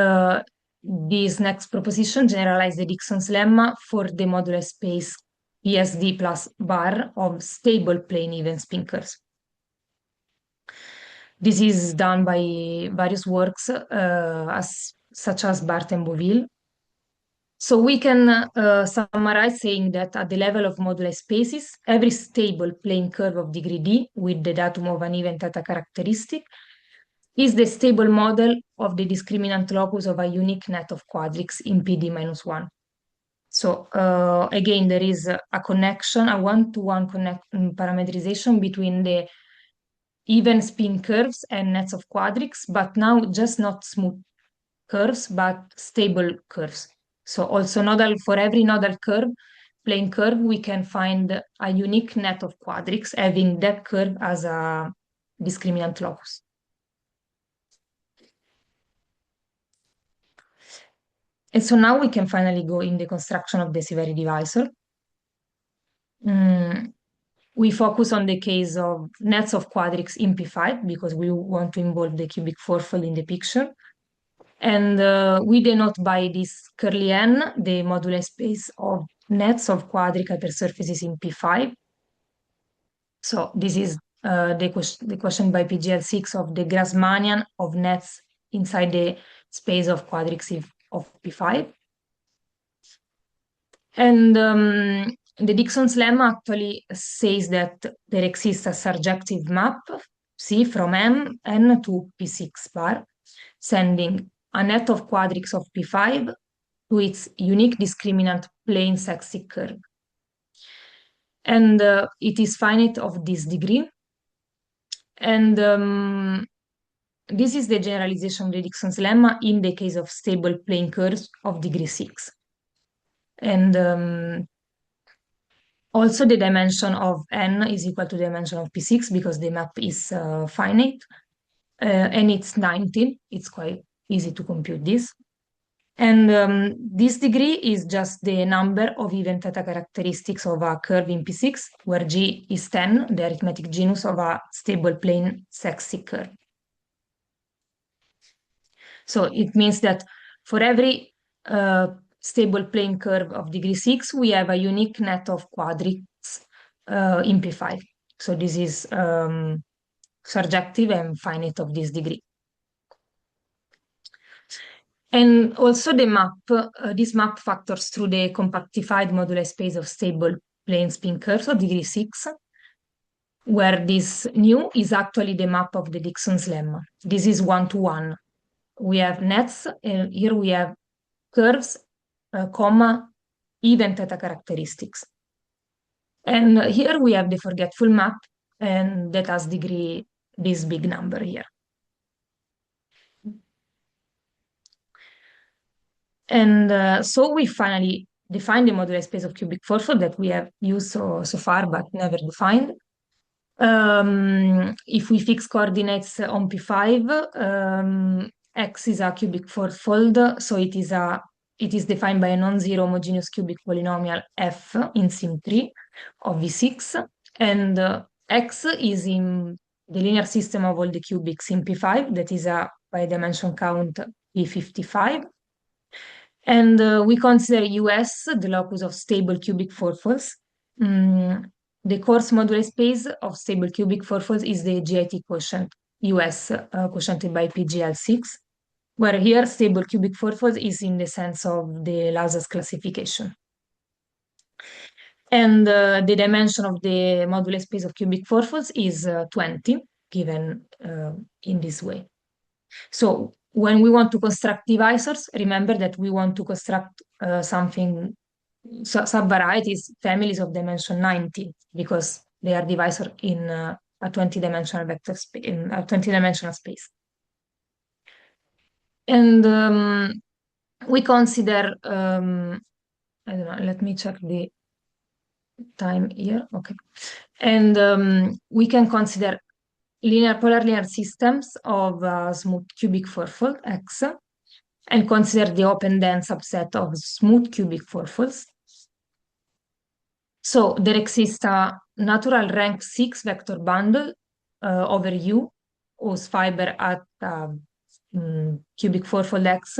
Speaker 2: this next proposition generalizes the Dixon's lemma for the modular space PSD plus bar of stable plane even spin curves. This is done by various works such as Barthes and Bouville. So we can summarize saying that at the level of modular spaces, every stable plane curve of degree D with the datum of an even theta characteristic is the stable model of the discriminant locus of a unique net of quadrics in PD minus 1. So again, there is a connection, a one-to-one parameterization between the even spin curves and nets of quadrics, but now just not smooth curves, but stable curves. So also nodal for every nodal curve, plane curve, we can find a unique net of quadrics having that curve as a discriminant locus. And so now we can finally go in the construction of the Severi divisor. We focus on the case of nets of quadrics in P5 because we want to involve the cubic fourfold in the picture. And we denote by this curly n the modular space of nets of quadric hypersurfaces in P5. So this is the question by PGL6 of the Grassmannian of nets inside the space of quadrics of P5. And the Dixon's lemma actually says that there exists a surjective map, C from N to P6 bar, sending a net of quadrics of P5 to its unique discriminant plane sextic curve. And it is finite of this degree. And this is the generalization of the Dixon's lemma in the case of stable plane curves of degree 6. And Also, the dimension of n is equal to the dimension of P6 because the map is finite, and it's 19. It's quite easy to compute this. And this degree is just the number of even theta characteristics of a curve in P6, where G is 10, the arithmetic genus of a stable plane sexy curve. So it means that for every stable plane curve of degree 6, we have a unique net of quadrics in P5. So this is surjective and finite of this degree. And also the map, this map factors through the compactified moduli space of stable plane spin curves of degree 6, where this nu is actually the map of the Dixon's lemma. This is one-to-one. We have nets, and here we have curves, comma, even theta characteristics. And here we have the forgetful map, and that has degree this big number here. And so we finally define the moduli space of cubic fourfold that we have used so far but never defined. If we fix coordinates on P5, X is a cubic fourfold, so it is defined by a non-zero homogeneous cubic polynomial F in symmetry of V6, and X is in the linear system of all the cubics in P5, that is a by dimension count P55. And we consider US the locus of stable cubic fourfolds. The coarse moduli space of stable cubic fourfolds is the GIT quotient, US quotiented by PGL6, where here stable cubic fourfolds is in the sense of the Lazar's classification. And the dimension of the moduli space of cubic fourfolds is 20, given in this way. So when we want to construct divisors, remember that we want to construct something, subvarieties, families of dimension 90, because they are divisor in a 20-dimensional vector space, in a 20-dimensional space. And we consider, I don't know, let me check the time here. Okay. And we can consider polar linear systems of smooth cubic fourfold X, and consider the open dense subset of smooth cubic fourfolds. So there exists a natural rank 6 vector bundle over U, whose fiber at cubic fourfold X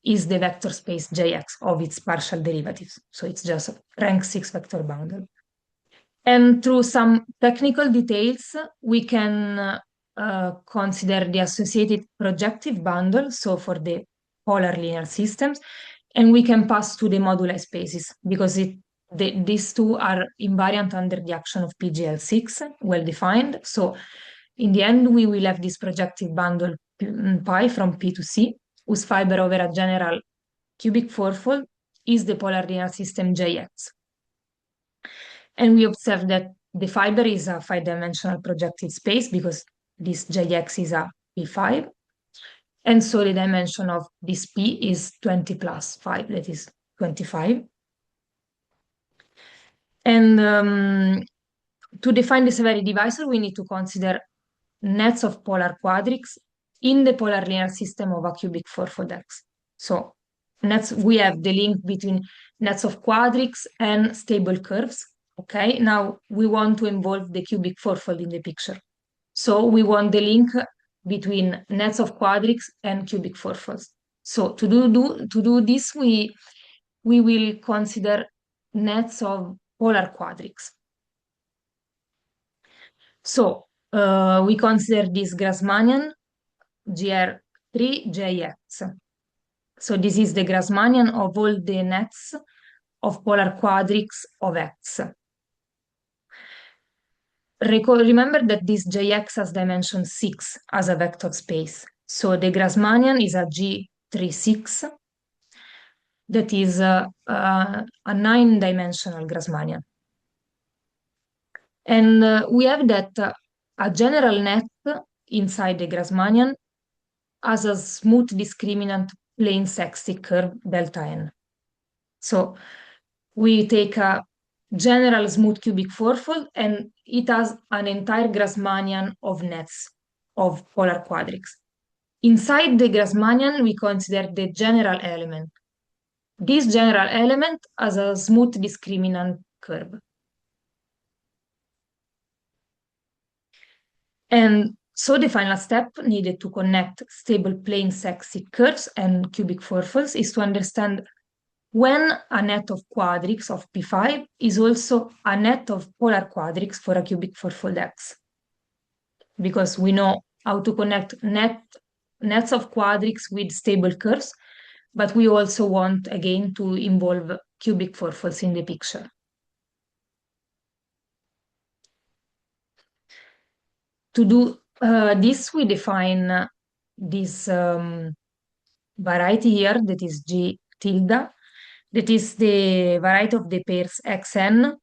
Speaker 2: is the vector space JX of its partial derivatives. So it's just a rank 6 vector bundle. And through some technical details, we can consider the associated projective bundle, so for the polar linear systems, and we can pass to the moduli spaces because these two are invariant under the action of PGL6, well defined. So in the end, we will have this projective bundle pi from P to C, whose fiber over a general cubic fourfold is the polar linear system JX. And we observe that the fiber is a 5-dimensional projective space because this JX is a P5. And so the dimension of this P is 20 plus 5, that is 25. And to define the Severi divisor, we need to consider nets of polar quadrics in the polar linear system of a cubic fourfold X. So we have the link between nets of quadrics and stable curves. Okay, now we want to involve the cubic fourfold in the picture. So we want the link between nets of quadrics and cubic fourfolds. So to do this, we will consider nets of polar quadrics. So we consider this Grassmannian GR3JX. So this is the Grassmannian of all the nets of polar quadrics of X. Remember that this JX has dimension 6 as a vector space. So the Grassmannian is a G36 that is a 9-dimensional Grassmannian. And we have that a general net inside the Grassmannian has a smooth discriminant plane sexy curve delta n. So we take a general smooth cubic fourfold, and it has an entire Grassmannian of nets of polar quadrics. Inside the Grassmannian, we consider the general element. This general element has a smooth discriminant curve. And so the final step needed to connect stable plane sexy curves and cubic fourfolds is to understand when a net of quadrics of P5 is also a net of polar quadrics for a cubic fourfold X. Because we know how to connect nets of quadrics with stable curves, but we also want, again, to involve cubic fourfolds in the picture. To do this, we define this variety here, that is G tilde, that is the variety of the pairs Xn,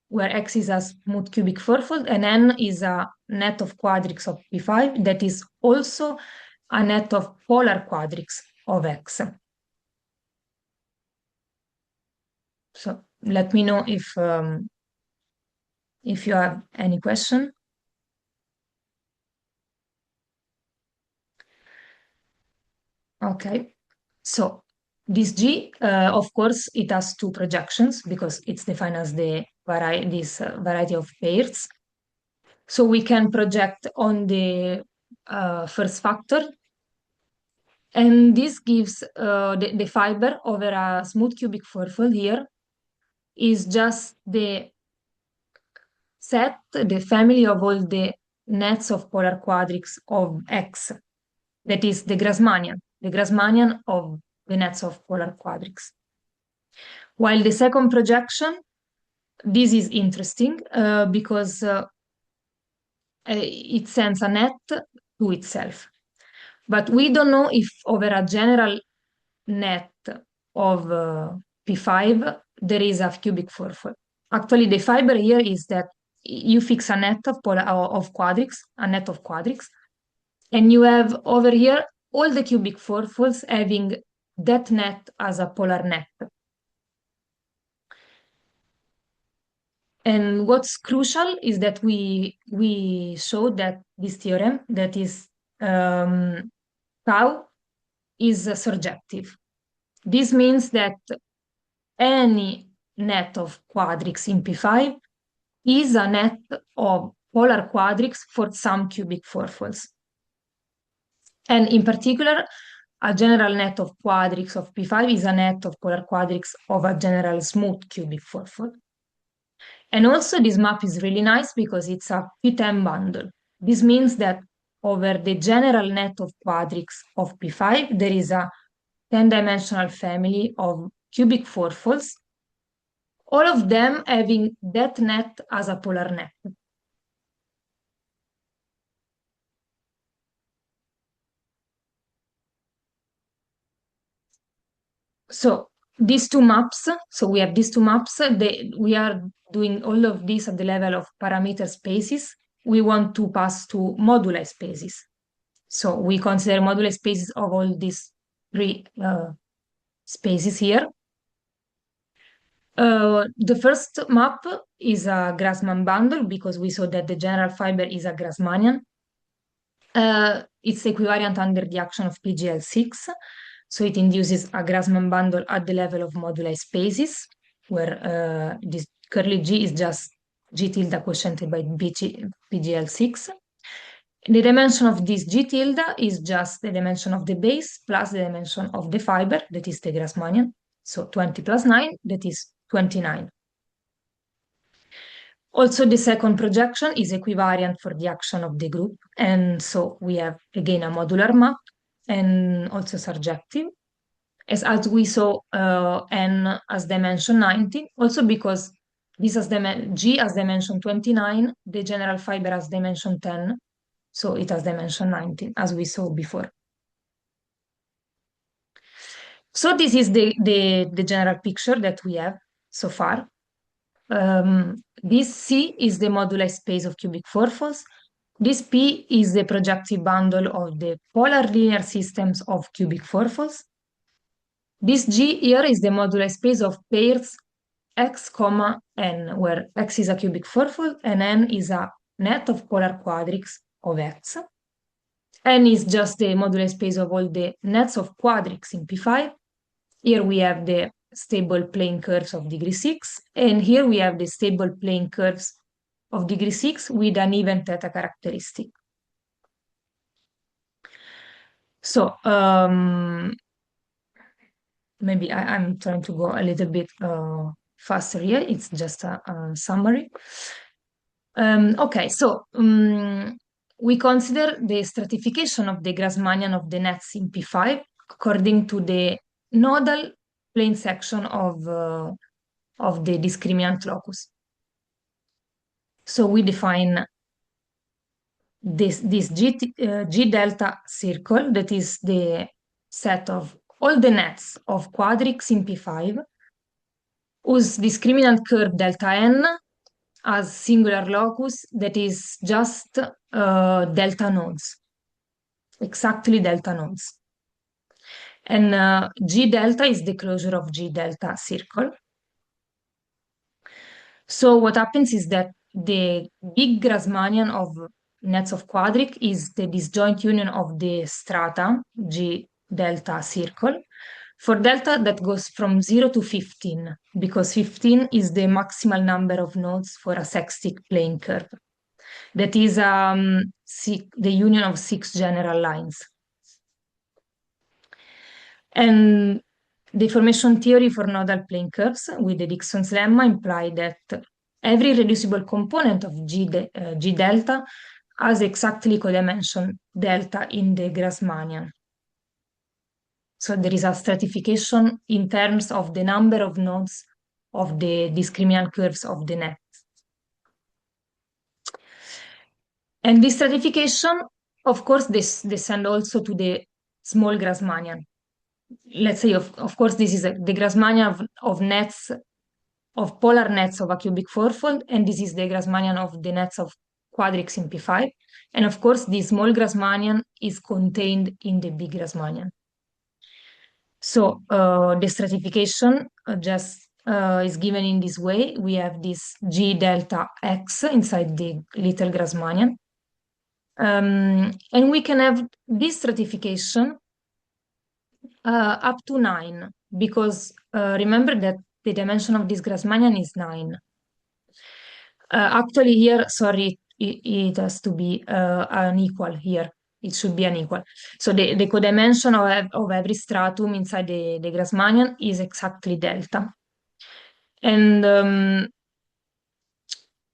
Speaker 2: where X is a smooth cubic fourfold, and N is a net of quadrics of P5 that is also a net of polar quadrics of X. So let me know if you have any question. Okay, so this G, of course, it has two projections because it's defined as the variety of pairs. So we can project on the first factor, and this gives the fiber over a smooth cubic fourfold here is just the set, the family of all the nets of polar quadrics of X. That is the Grassmannian of the nets of polar quadrics. While the second projection, this is interesting because it sends a net to itself. But we don't know if over a general net of P5 there is a cubic fourfold. Actually, the fiber here is that you fix a net of quadrics, a net of quadrics, and you have over here all the cubic fourfolds having that net as a polar net. And what's crucial is that we showed that this theorem, that is tau, is surjective. This means that any net of quadrics in P5 is a net of polar quadrics for some cubic fourfolds. And in particular, a general net of quadrics of P5 is a net of polar quadrics of a general smooth cubic fourfold. And also this map is really nice because it's a P10 bundle. This means that over the general net of quadrics of P5, there is a 10-dimensional family of cubic fourfolds, all of them having that net as a polar net. So these two maps, so we have these two maps, we are doing all of this at the level of parameter spaces. We want to pass to moduli spaces. So we consider moduli spaces of all these three spaces here. The first map is a Grassmann bundle because we saw that the general fiber is a Grassmannian. It's equivariant under the action of PGL6. So it induces a Grassmann bundle at the level of moduli spaces, where this curly G is just G tilde quotiented by PGL6. The dimension of this G tilde is just the dimension of the base plus the dimension of the fiber, that is the Grassmannian. So 20 plus 9, that is 29. Also, the second projection is equivariant for the action of the group. And so we have, again, a modular map and also surjective. As we saw, N as dimension 19, also because this has G has dimension 29, the general fiber has dimension 10, so it has dimension 19, as we saw before. So this is the general picture that we have so far. This C is the moduli space of cubic fourfolds. This P is the projective bundle of the polar linear systems of cubic fourfolds. This G here is the moduli space of pairs x comma n, where x is a cubic fourfold and n is a net of polar quadrics of x. N is just the moduli space of all the nets of quadrics in P5. Here we have the stable plane curves of degree 6, and here we have the stable plane curves of degree 6 with an even theta characteristic. So maybe I'm trying to go a little bit faster here. It's just a summary. Okay, so we consider the stratification of the Grassmannian of the nets in P5 according to the nodal plane section of the discriminant locus. So we define this G delta circle, that is the set of all the nets of quadrics in P5 whose discriminant curve delta n has singular locus that is just delta nodes, exactly delta nodes. And G delta is the closure of G delta circle. So what happens is that the big Grassmannian of nets of quadric is the disjoint union of the strata G delta circle for delta that goes from 0 to 15, because 15 is the maximal number of nodes for a sextic plane curve. That is the union of 6 general lines. And the formation theory for nodal plane curves with the Dickson's lemma imply that every reducible component of G delta has exactly codimension delta in the Grassmannian. So there is a stratification in terms of the number of nodes of the discriminant curves of the net. And this stratification, of course, descend also to the small Grassmannian. Let's say, of course, this is the Grassmannian of nets, of polar nets of a cubic fourfold, and this is the Grassmannian of the nets of quadrics in P5. And of course, this small Grassmannian is contained in the big Grassmannian. So the stratification just is given in this way. We have this G delta X inside the little Grassmannian. And we can have this stratification up to 9, because remember that the dimension of this Grassmannian is 9. Actually here, sorry, it has to be unequal here. It should be unequal. So the codimension of every stratum inside the Grassmannian is exactly delta. And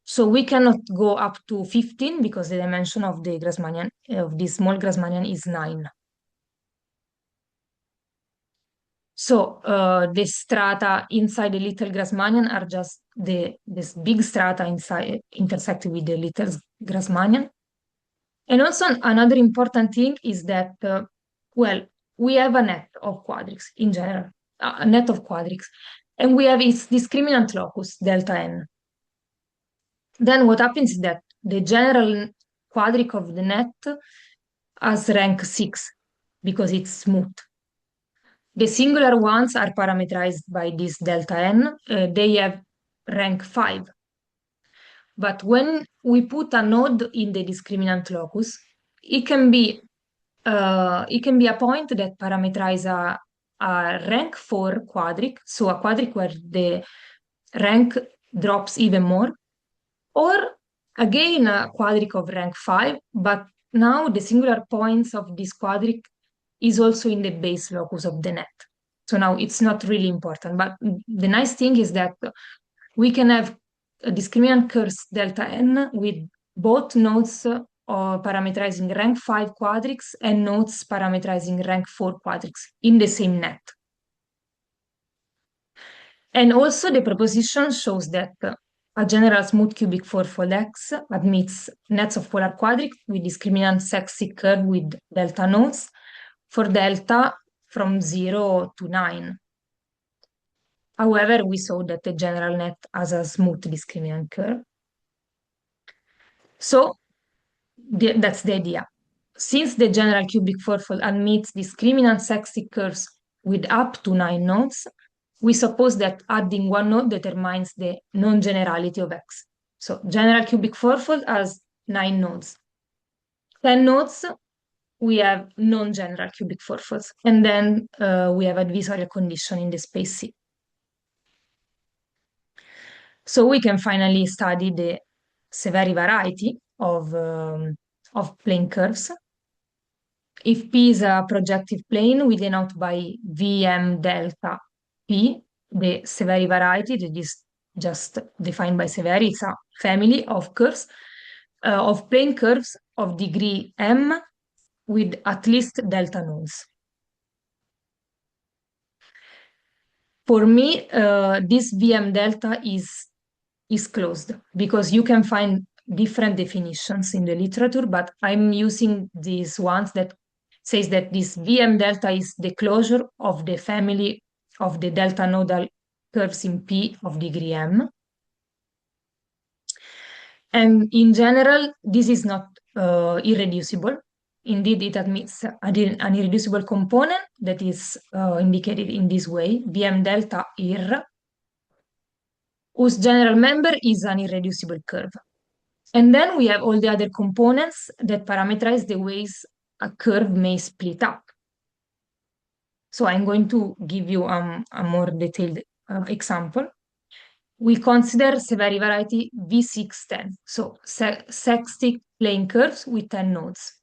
Speaker 2: so we cannot go up to 15 because the dimension of the Grassmannian, of this small Grassmannian, is 9. So the strata inside the little Grassmannian are just this big strata inside intersecting with the little Grassmannian. And also another important thing is that, well, we have a net of quadrics in general, a net of quadrics, and we have its discriminant locus, delta n. Then what happens is that the general quadric of the net has rank 6 because it's smooth. The singular ones are parameterized by this delta n. They have rank 5. But when we put a node in the discriminant locus, it can be a point that parameterizes a rank 4 quadric, so a quadric where the rank drops even more, or again a quadric of rank 5, but now the singular points of this quadric is also in the base locus of the net. So now it's not really important, but the nice thing is that we can have a discriminant curves delta n with both nodes parameterizing rank 5 quadrics and nodes parameterizing rank 4 quadrics in the same net. And also the proposition shows that a general smooth cubic fourfold X admits nets of polar quadrics with discriminant sexy curve with delta nodes for delta from 0 to 9. However, we saw that the general net has a smooth discriminant curve. So that's the idea. Since the general cubic fourfold admits discriminant sexy curves with up to 9 nodes, we suppose that adding one node determines the non-generality of X. So general cubic fourfold has 9 nodes. 10 nodes, we have non-general cubic fourfolds. And then we have adversarial condition in the space C. So we can finally study the Severi variety of plane curves. If P is a projective plane, we denote by Vm delta P, the Severi variety that is just defined by Severi. It's a family of curves, of plane curves of degree m with at least delta nodes. For me, this Vm delta is closed because you can find different definitions in the literature, but I'm using these ones that says that this Vm delta is the closure of the family of the delta nodal curves in P of degree m. And in general, this is not irreducible. Indeed, it admits an irreducible component that is indicated in this way, Vm delta ir, whose general member is an irreducible curve. And then we have all the other components that parameterize the ways a curve may split up. So I'm going to give you a more detailed example. We consider Severi variety V610, so sextic plane curves with 10 nodes.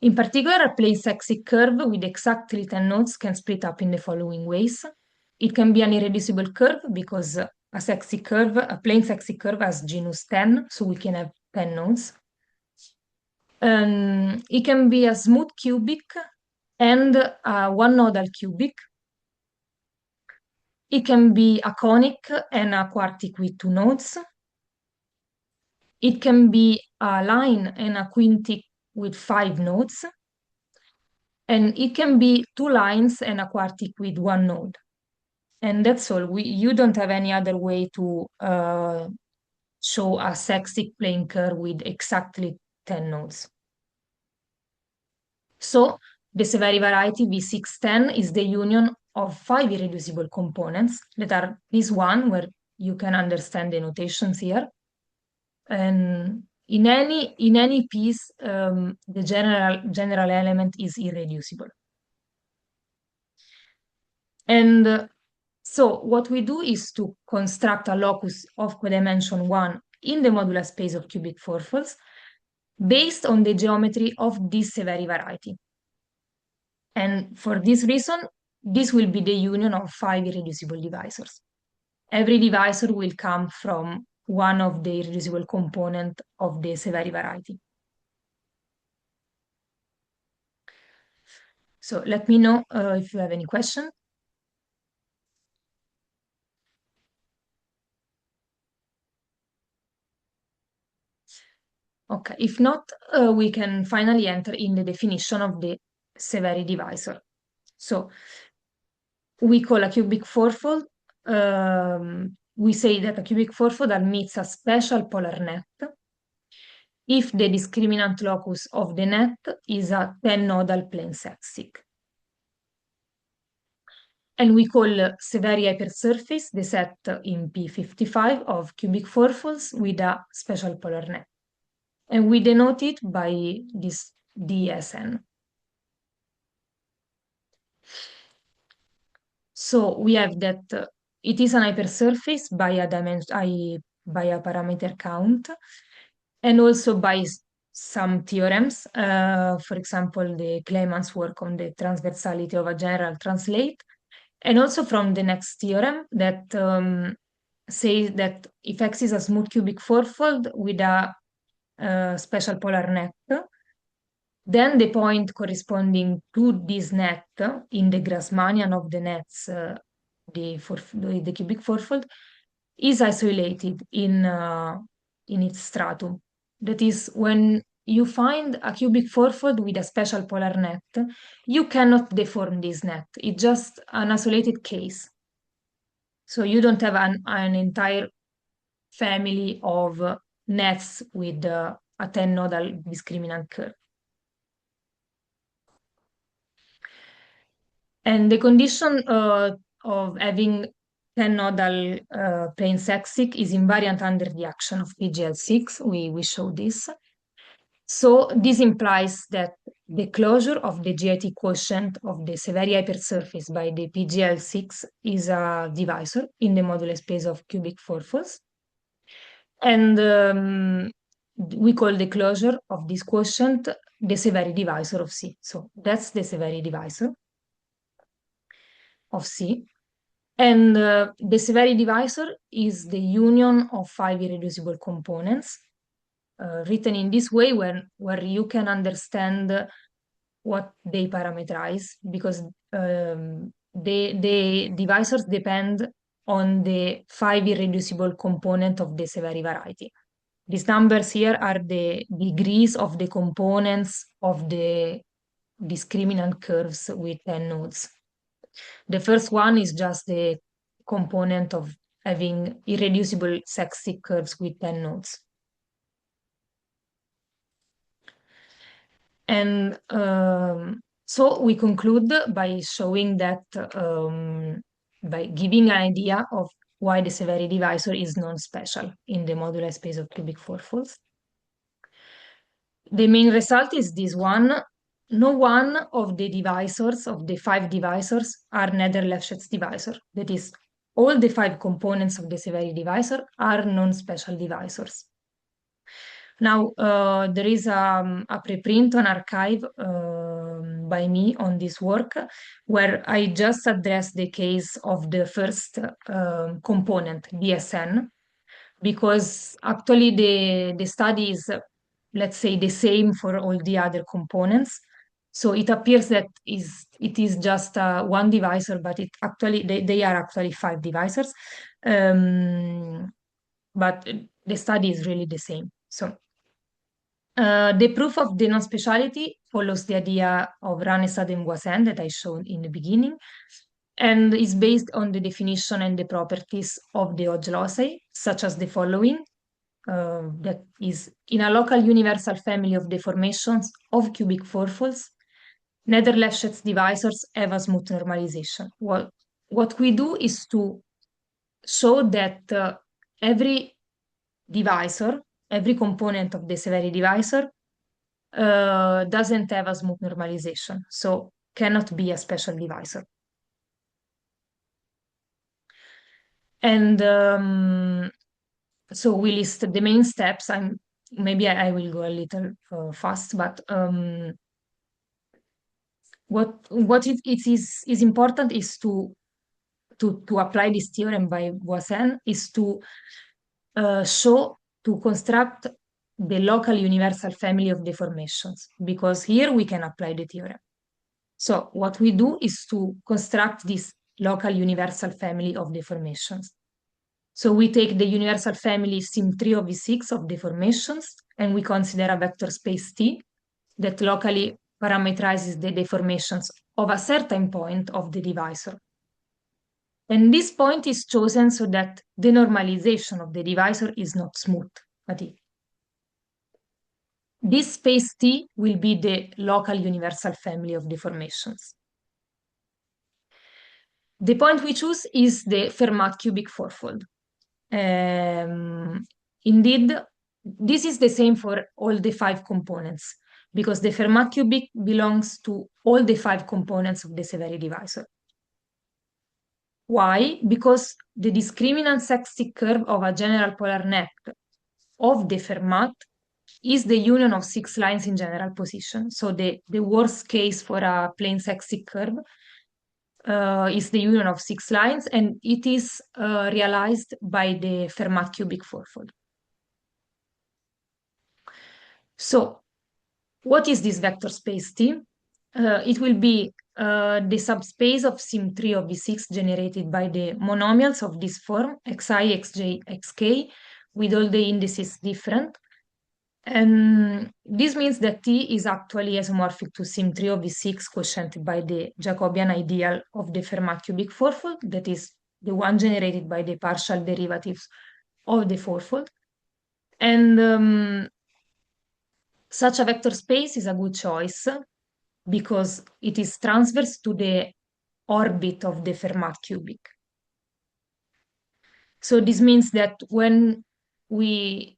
Speaker 2: In particular, a plane sextic curve with exactly 10 nodes can split up in the following ways. It can be an irreducible curve because a plane sextic curve has genus 10, so we can have 10 nodes. It can be a smooth cubic and a one-nodal cubic. It can be a conic and a quartic with 2 nodes. It can be a line and a quintic with 5 nodes. And it can be 2 lines and a quartic with 1 node. And that's all. You don't have any other way to show a sextic plane curve with exactly 10 nodes. So the Severi variety V610 is the union of 5 irreducible components that are this one, where you can understand the notations here. And in any piece, the general element is irreducible. And so what we do is to construct a locus of codimension 1 in the modular space of cubic fourfolds based on the geometry of this Severi variety. And for this reason, this will be the union of 5 irreducible divisors. Every divisor will come from one of the irreducible components of the Severi variety. So let me know if you have any question. Okay, if not, we can finally enter in the definition of the Severi divisor. So we call a cubic fourfold, we say that a cubic fourfold admits a special polar net if the discriminant locus of the net is a 10-nodal plane sextic. And we call Severi hypersurface the set in P55 of cubic fourfolds with a special polar net. And we denote it by this DSN. So we have that it is an hypersurface by a parameter count, and also by some theorems. For example, the Clemens work on the transversality of a general translate, and also from the next theorem that says that if X is a smooth cubic fourfold with a special polar net, then the point corresponding to this net in the Grassmannian of the nets, the cubic fourfold, is isolated in its stratum. That is, when you find a cubic fourfold with a special polar net, you cannot deform this net. It's just an isolated case. So you don't have an entire family of nets with a 10-nodal discriminant curve. And the condition of having 10 nodal plane sexic is invariant under the action of PGL6. We show this. So this implies that the closure of the GIT quotient of the Severi hypersurface by the PGL6 is a divisor in the modular space of cubic fourfolds. And we call the closure of this quotient the Severi divisor of C. So that's the Severi divisor of C. And the Severi divisor is the union of 5 irreducible components, written in this way where you can understand what they parameterize, because the divisors depend on the 5 irreducible component of the Severi variety. These numbers here are the degrees of the components of the discriminant curves with 10 nodes. The first one is just the component of having irreducible sexic curves with 10 nodes. And so we conclude by showing that, by giving an idea of why the Severi divisor is non-special in the modular space of cubic fourfolds. The main result is this one. No one of the divisors, of the 5 divisors, are Nether-Lefschetz divisor. That is, all the 5 components of the Severi divisor are non-special divisors. Now, there is a preprint on arXiv by me on this work, where I just address the case of the first component, DSN, because actually the study is, let's say, the same for all the other components. So it appears that it is just one divisor, but it actually they are actually 5 divisors. But the study is really the same. So the proof of the non-speciality follows the idea of Ranesat and Voisin that I showed in the beginning, and is based on the definition and the properties of the Hodge loci, such as the following. That is, in a local universal family of deformations of cubic fourfolds, Nether-Lefschetz divisors have a smooth normalization. What we do is to show that every divisor, every component of the Severi divisor doesn't have a smooth normalization, so cannot be a special divisor. And so we list the main steps. Maybe I will go a little fast, but what it is important is to apply this theorem by Voisin, is to show, to construct the local universal family of deformations, because here we can apply the theorem. So what we do is to construct this local universal family of deformations. So we take the universal family Sim3 of V6 of deformations, and we consider a vector space T that locally parameterizes the deformations of a certain point of the divisor. And this point is chosen so that the normalization of the divisor is not smooth at it. This space T will be the local universal family of deformations. The point we choose is the Fermat cubic fourfold. Indeed, this is the same for all the 5 components, because the Fermat cubic belongs to all the 5 components of the Severi divisor. Why? Because the discriminant sexic curve of a general polar net of the Fermat is the union of 6 lines in general position. So the worst case for a plane sexic curve is the union of 6 lines, and it is realized by the Fermat cubic fourfold. So what is this vector space T? It will be the subspace of Sim3 of V6 generated by the monomials of this form, xi, xj, xk, with all the indices different. And this means that T is actually isomorphic to Sim3 of V6 quotiented by the Jacobian ideal of the Fermat cubic fourfold, that is the one generated by the partial derivatives of the fourfold. And such a vector space is a good choice because it is transverse to the orbit of the Fermat cubic. So this means that when we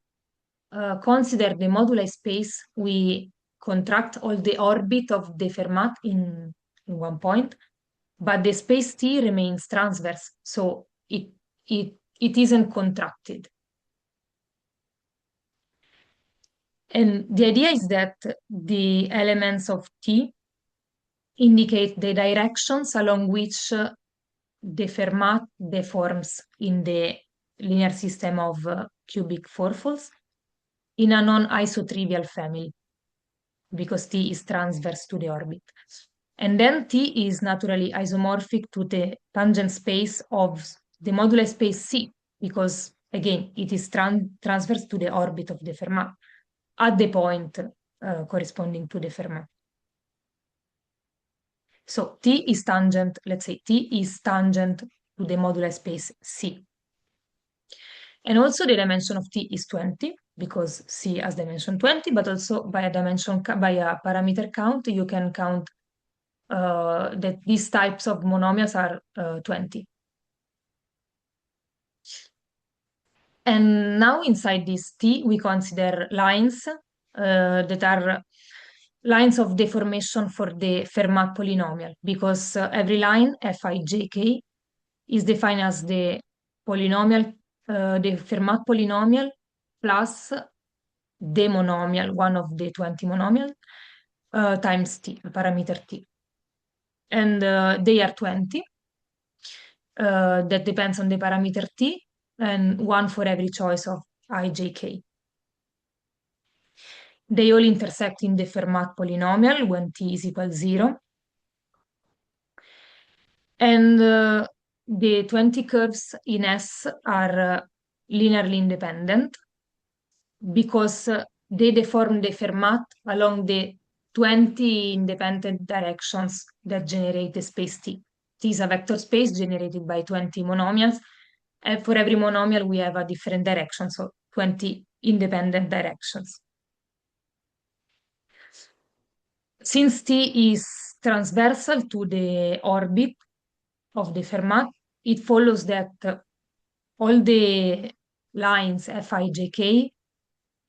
Speaker 2: consider the moduli space, we contract all the orbit of the Fermat in one point, but the space T remains transverse, so it isn't contracted. And the idea is that the elements of T indicate the directions along which the Fermat deforms in the linear system of cubic fourfolds in a non-isotrivial family, because T is transverse to the orbit. And then T is naturally isomorphic to the tangent space of the modular space C, because again, it is transverse to the orbit of the Fermat at the point corresponding to the Fermat. So T is tangent, let's say T is tangent to the modular space C. And also the dimension of T is 20, because C has dimension 20, but also by a parameter count, you can count that these types of monomials are 20. And now inside this T, we consider lines that are lines of deformation for the Fermat polynomial, because every line, Fijk, is defined as the polynomial, the Fermat polynomial plus the monomial, one of the 20 monomials, times T, parameter T. And they are 20. That depends on the parameter T, and one for every choice of ijk. They all intersect in the Fermat polynomial when T is equal to 0. And the 20 curves in S are linearly independent, because they deform the Fermat along the 20 independent directions that generate the space T. T is a vector space generated by 20 monomials, and for every monomial we have a different direction, so 20 independent directions. Since T is transversal to the orbit of the Fermat, it follows that all the lines Fijk,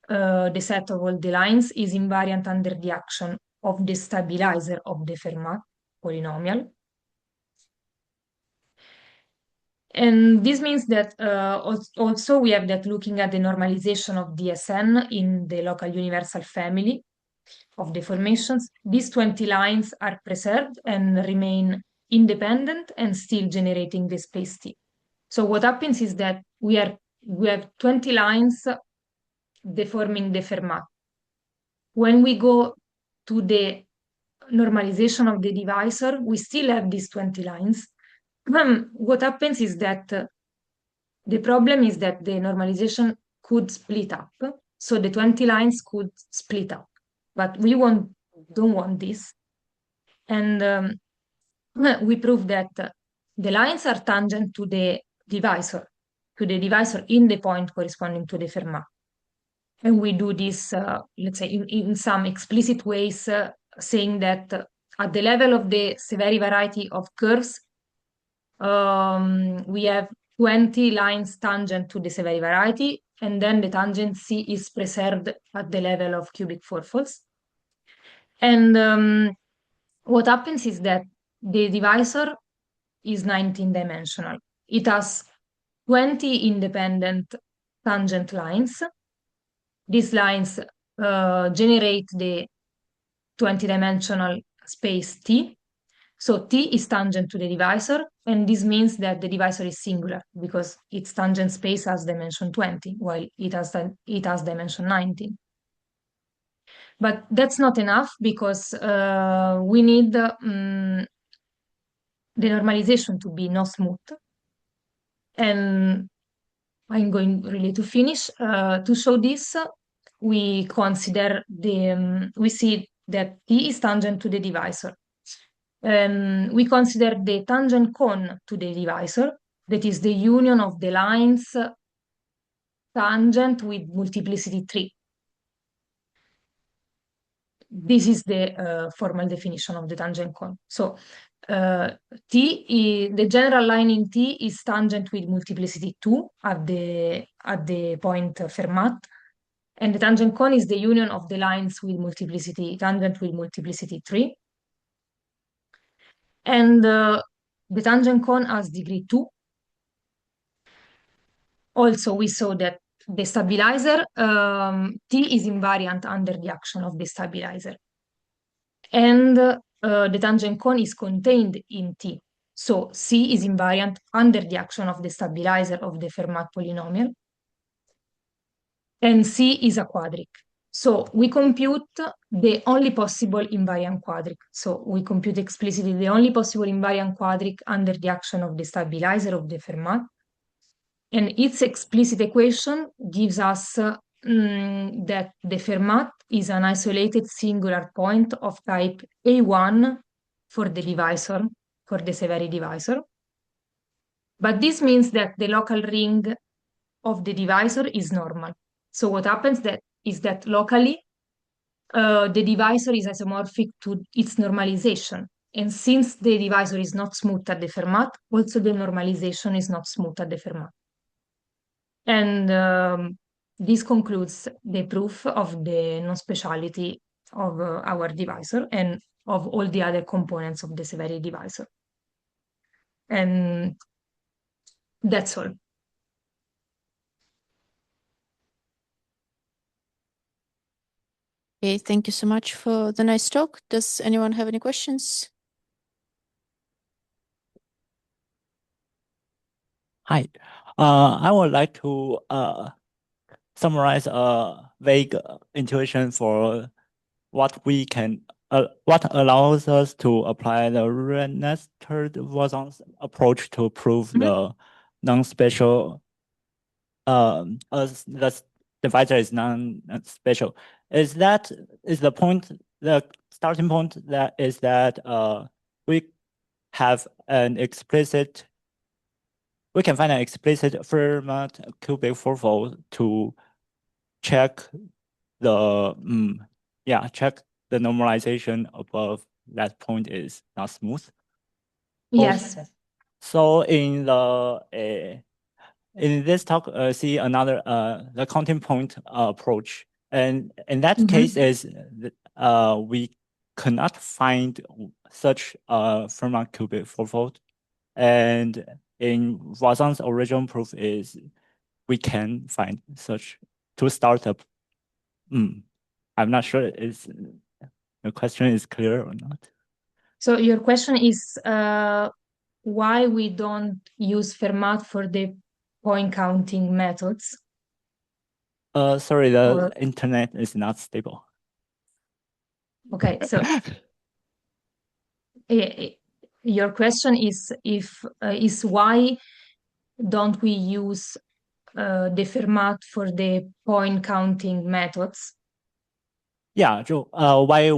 Speaker 2: the set of all the lines, is invariant under the action of the stabilizer of the Fermat polynomial. And this means that also we have that looking at the normalization of DSN in the local universal family of deformations, these 20 lines are preserved and remain independent and still generating the space T. So what happens is that we have 20 lines deforming the Fermat. When we go to the normalization of the divisor, we still have these 20 lines. What happens is that the problem is that the normalization could split up. So the 20 lines could split up, but we don't want this. And we prove that the lines are tangent to the divisor in the point corresponding to the Fermat. And we do this, let's say, in some explicit ways, saying that at the level of the Severi variety of curves, we have 20 lines tangent to the Severi variety, and then the tangent C is preserved at the level of cubic fourfolds. And what happens is that the divisor is 19-dimensional. It has 20 independent tangent lines. These lines generate the 20-dimensional space T. So T is tangent to the divisor, and this means that the divisor is singular because its tangent space has dimension 20, while it has dimension 19. But that's not enough, because we need the normalization to be not smooth. And I'm going really to finish. To show this, we consider we see that T is tangent to the divisor. We consider the tangent cone to the divisor, that is the union of the lines tangent with multiplicity 3. this is the formal definition of the tangent cone. So the general line in T is tangent with multiplicity 2 at the point Fermat, and the tangent cone is the union of the lines with tangent with multiplicity 3. And the tangent cone has degree 2. Also, we saw that the stabilizer, T is invariant under the action of the stabilizer. And the tangent cone is contained in T. So C is invariant under the action of the stabilizer of the Fermat polynomial. And C is a quadric. So we compute the only possible invariant quadric. So we compute explicitly the only possible invariant quadric under the action of the stabilizer of the Fermat. And its explicit equation gives us that the Fermat is an isolated singular point of type A1 for the divisor, for the Severi divisor. But this means that the local ring of the divisor is normal. So what happens is that locally, the divisor is isomorphic to its normalization. And since the divisor is not smooth at the Fermat, also the normalization is not smooth at the Fermat. And this concludes the proof of the non-speciality of our divisor and of all the other components of the Severi divisor. And that's all.
Speaker 1: Okay, thank you so much for the nice talk. Does anyone have any questions?
Speaker 3: Hi, I would like to summarize a vague intuition for what allows us to apply the Rennes-Voisin's approach to prove the non-special the divisor is non-special. Is the point, the starting point that is that we can find an explicit Fermat cubic fourfold to check the normalization above that point is not smooth.
Speaker 2: Yes.
Speaker 3: So in this talk, see another the counting point approach, and in that case is we cannot find such Fermat cubic fourfold, and in Voisin's original proof is we can find such to start up. I'm not sure the question is clear or not.
Speaker 2: So your question is why we don't use Fermat for the point counting methods?
Speaker 3: Sorry, the internet is not stable.
Speaker 2: Okay, so your question is why don't we use the Fermat for the point counting methods?
Speaker 3: Yeah, why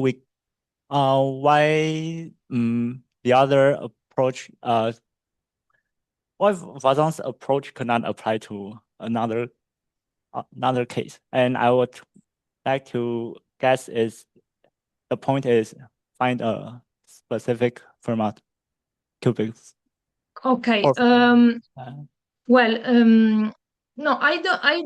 Speaker 3: the other approach why Voisin's approach could not apply to another case, and I would like to guess the point is find a specific Fermat cubic.
Speaker 2: Okay. Well, no, I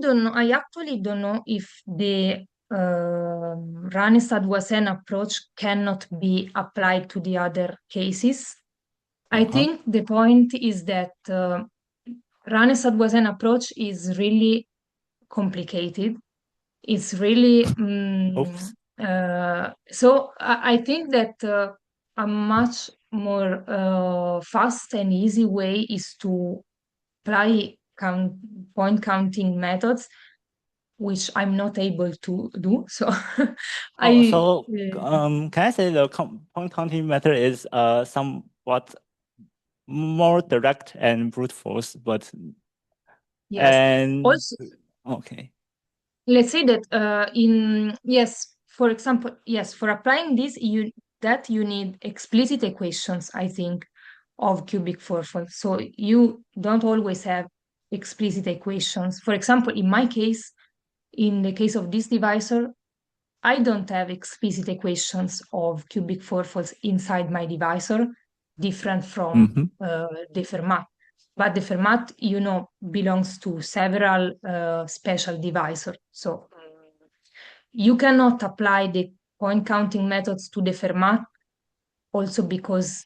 Speaker 2: don't know. I actually don't know if the Ranestad-Voisin approach cannot be applied to the other cases. I think the point is that Ranestad-Voisin approach is really complicated. It's really so I think that a much more fast and easy way is to apply point counting methods, which I'm not able to do. So
Speaker 3: can I say the point counting method is somewhat more direct and brute force, but
Speaker 2: yes.
Speaker 3: And
Speaker 2: also,
Speaker 3: okay.
Speaker 2: Let's say that for example, for applying this, you need explicit equations, I think, of cubic fourfold. So you don't always have explicit equations. For example, in my case, in the case of this divisor, I don't have explicit equations of cubic fourfolds inside my divisor, different from the Fermat. But the Fermat, belongs to several special divisors. So you cannot apply the point counting methods to the Fermat also because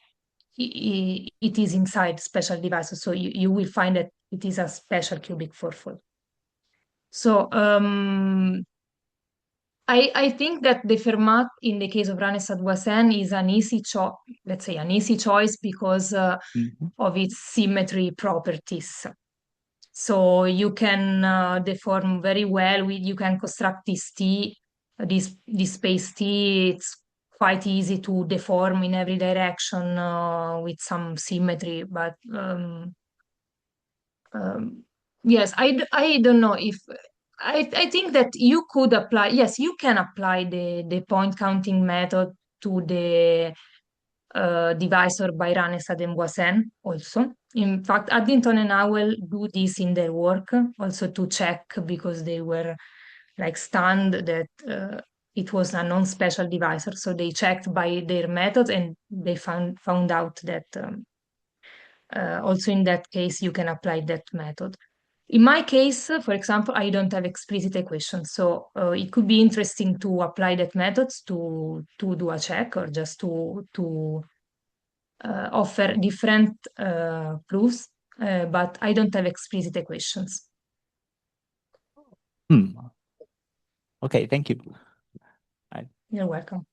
Speaker 2: it is inside special divisors. So you will find that it is a special cubic fourfold. So I think that the Fermat in the case of Ranestad-Wasson is an easy choice, let's say an easy choice because of its symmetry properties. So you can deform very well you can construct this T, this space T. It's quite easy to deform in every direction with some symmetry. But yes, I don't know if I think that you could apply. Yes, you can apply the point counting method to the divisor by Ranestad and Wasson also. In fact, Addington and Howell do this in their work also to check because they were like stunned that it was a non-special divisor. So they checked by their method and they found out that also in that case you can apply that method. In my case, for example, I don't have explicit equations, so it could be interesting to apply that method to do a check or just to offer different proofs, but I don't have explicit equations.
Speaker 3: Okay, thank you.
Speaker 2: You're welcome.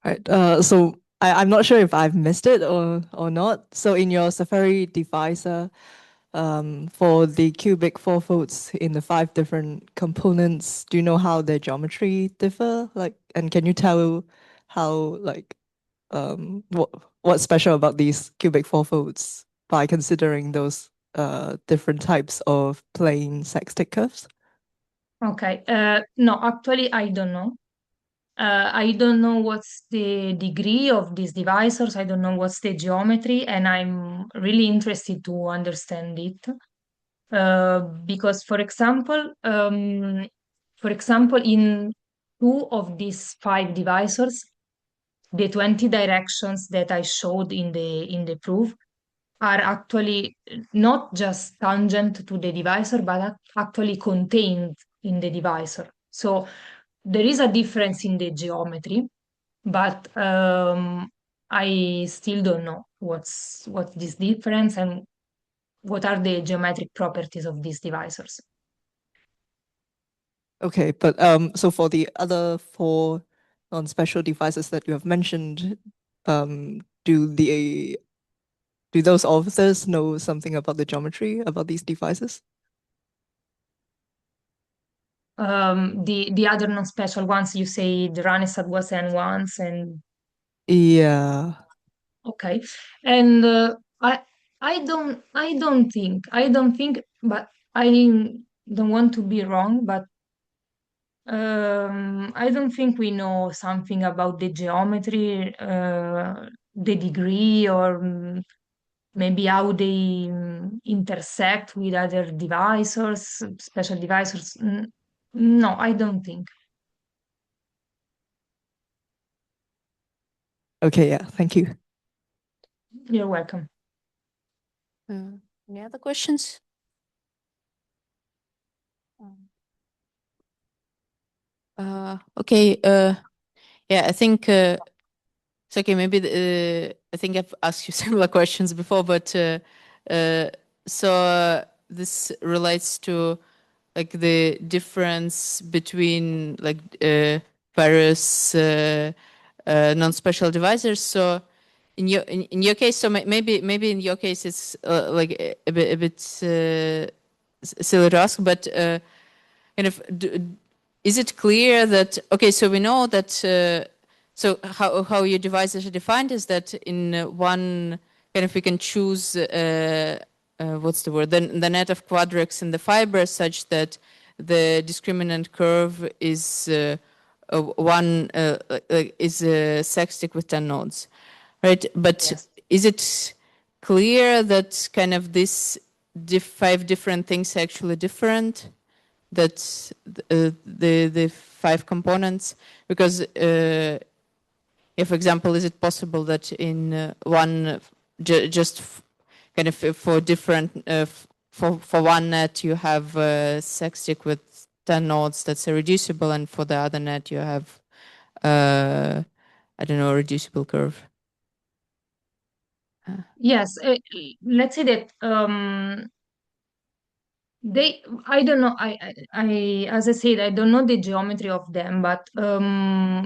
Speaker 4: Right. So I'm not sure if I've missed it or not. So in your Safari divisor, for the cubic fourfolds in the 5 different components, do you know how their geometry differ? And can you tell how what's special about these cubic fourfolds by considering those different types of plane sextic curves?
Speaker 2: Okay. No, actually, I don't know. I don't know what's the degree of these divisors. I don't know what's the geometry, and I'm really interested to understand it. Because, for example, in 2 of these 5 divisors, the 20 directions that I showed in the proof are actually not just tangent to the divisor, but actually contained in the divisor. So there is a difference in the geometry, but I still don't know what's this difference and what are the geometric properties of these divisors.
Speaker 4: Okay, but so for the other 4 non-special divisors that you have mentioned, do those authors know something about the geometry about these divisors?
Speaker 2: The other non-special ones, you say the Ranestad-Wasson ones, and
Speaker 4: yeah.
Speaker 2: Okay, and I don't think, but I don't want to be wrong, but I don't think we know something about the geometry, the degree, or maybe how they intersect with other divisors, special divisors. No, I don't think.
Speaker 4: Okay, yeah, thank you.
Speaker 2: You're welcome.
Speaker 1: Any other questions? Okay. Yeah, I think it's okay. Maybe I think I've asked you similar questions before, but so this relates to like the difference between like various non-special divisors. So in your case, so maybe in your case it's like a bit silly to ask, but kind of is it clear that okay? So we know that. So how your divisors are defined is that in one kind of we can choose what's the word, the net of quadrics in the fiber such that the discriminant curve is one is sextic with 10 nodes, right? But
Speaker 2: Yes.
Speaker 1: is it clear that kind of this five different things are actually different? That the five components, because if, for example, is it possible that in one just kind of for different for one net you have a sextic with 10 nodes that's irreducible, and for the other net you have I don't know, a reducible curve?
Speaker 2: Yes, let's say that I don't know, as I said, I don't know the geometry of them, but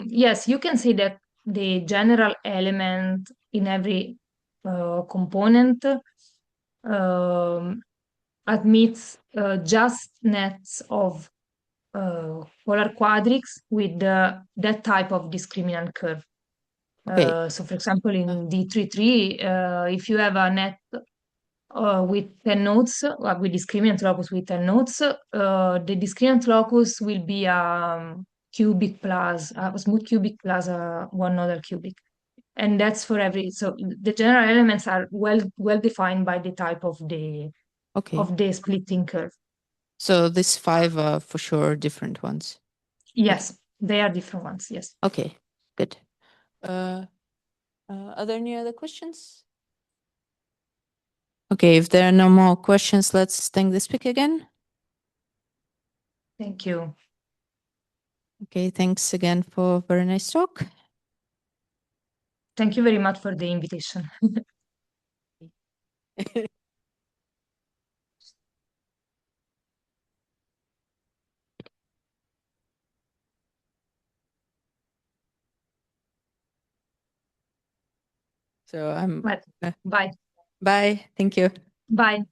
Speaker 2: yes, you can say that the general element in every component admits just nets of polar quadrics with that type of discriminant curve.
Speaker 1: Okay.
Speaker 2: So for example, in D33, if you have a net with 10 nodes, with discriminant locus with 10 nodes, the discriminant locus will be a cubic plus, a smooth cubic plus one nodal cubic. And that's for every, so the general elements are well defined by the type of the splitting curve.
Speaker 1: So these five are for sure different ones.
Speaker 2: Yes, they are different ones, yes.
Speaker 1: Okay, good. Are there any other questions? Okay, if there are no more questions, let's thank the speaker again.
Speaker 2: Thank you.
Speaker 1: Okay, thanks again for a very nice talk.
Speaker 2: Thank you very much for the invitation.
Speaker 1: So I'm
Speaker 2: Bye.
Speaker 1: bye. Thank you.
Speaker 2: Bye.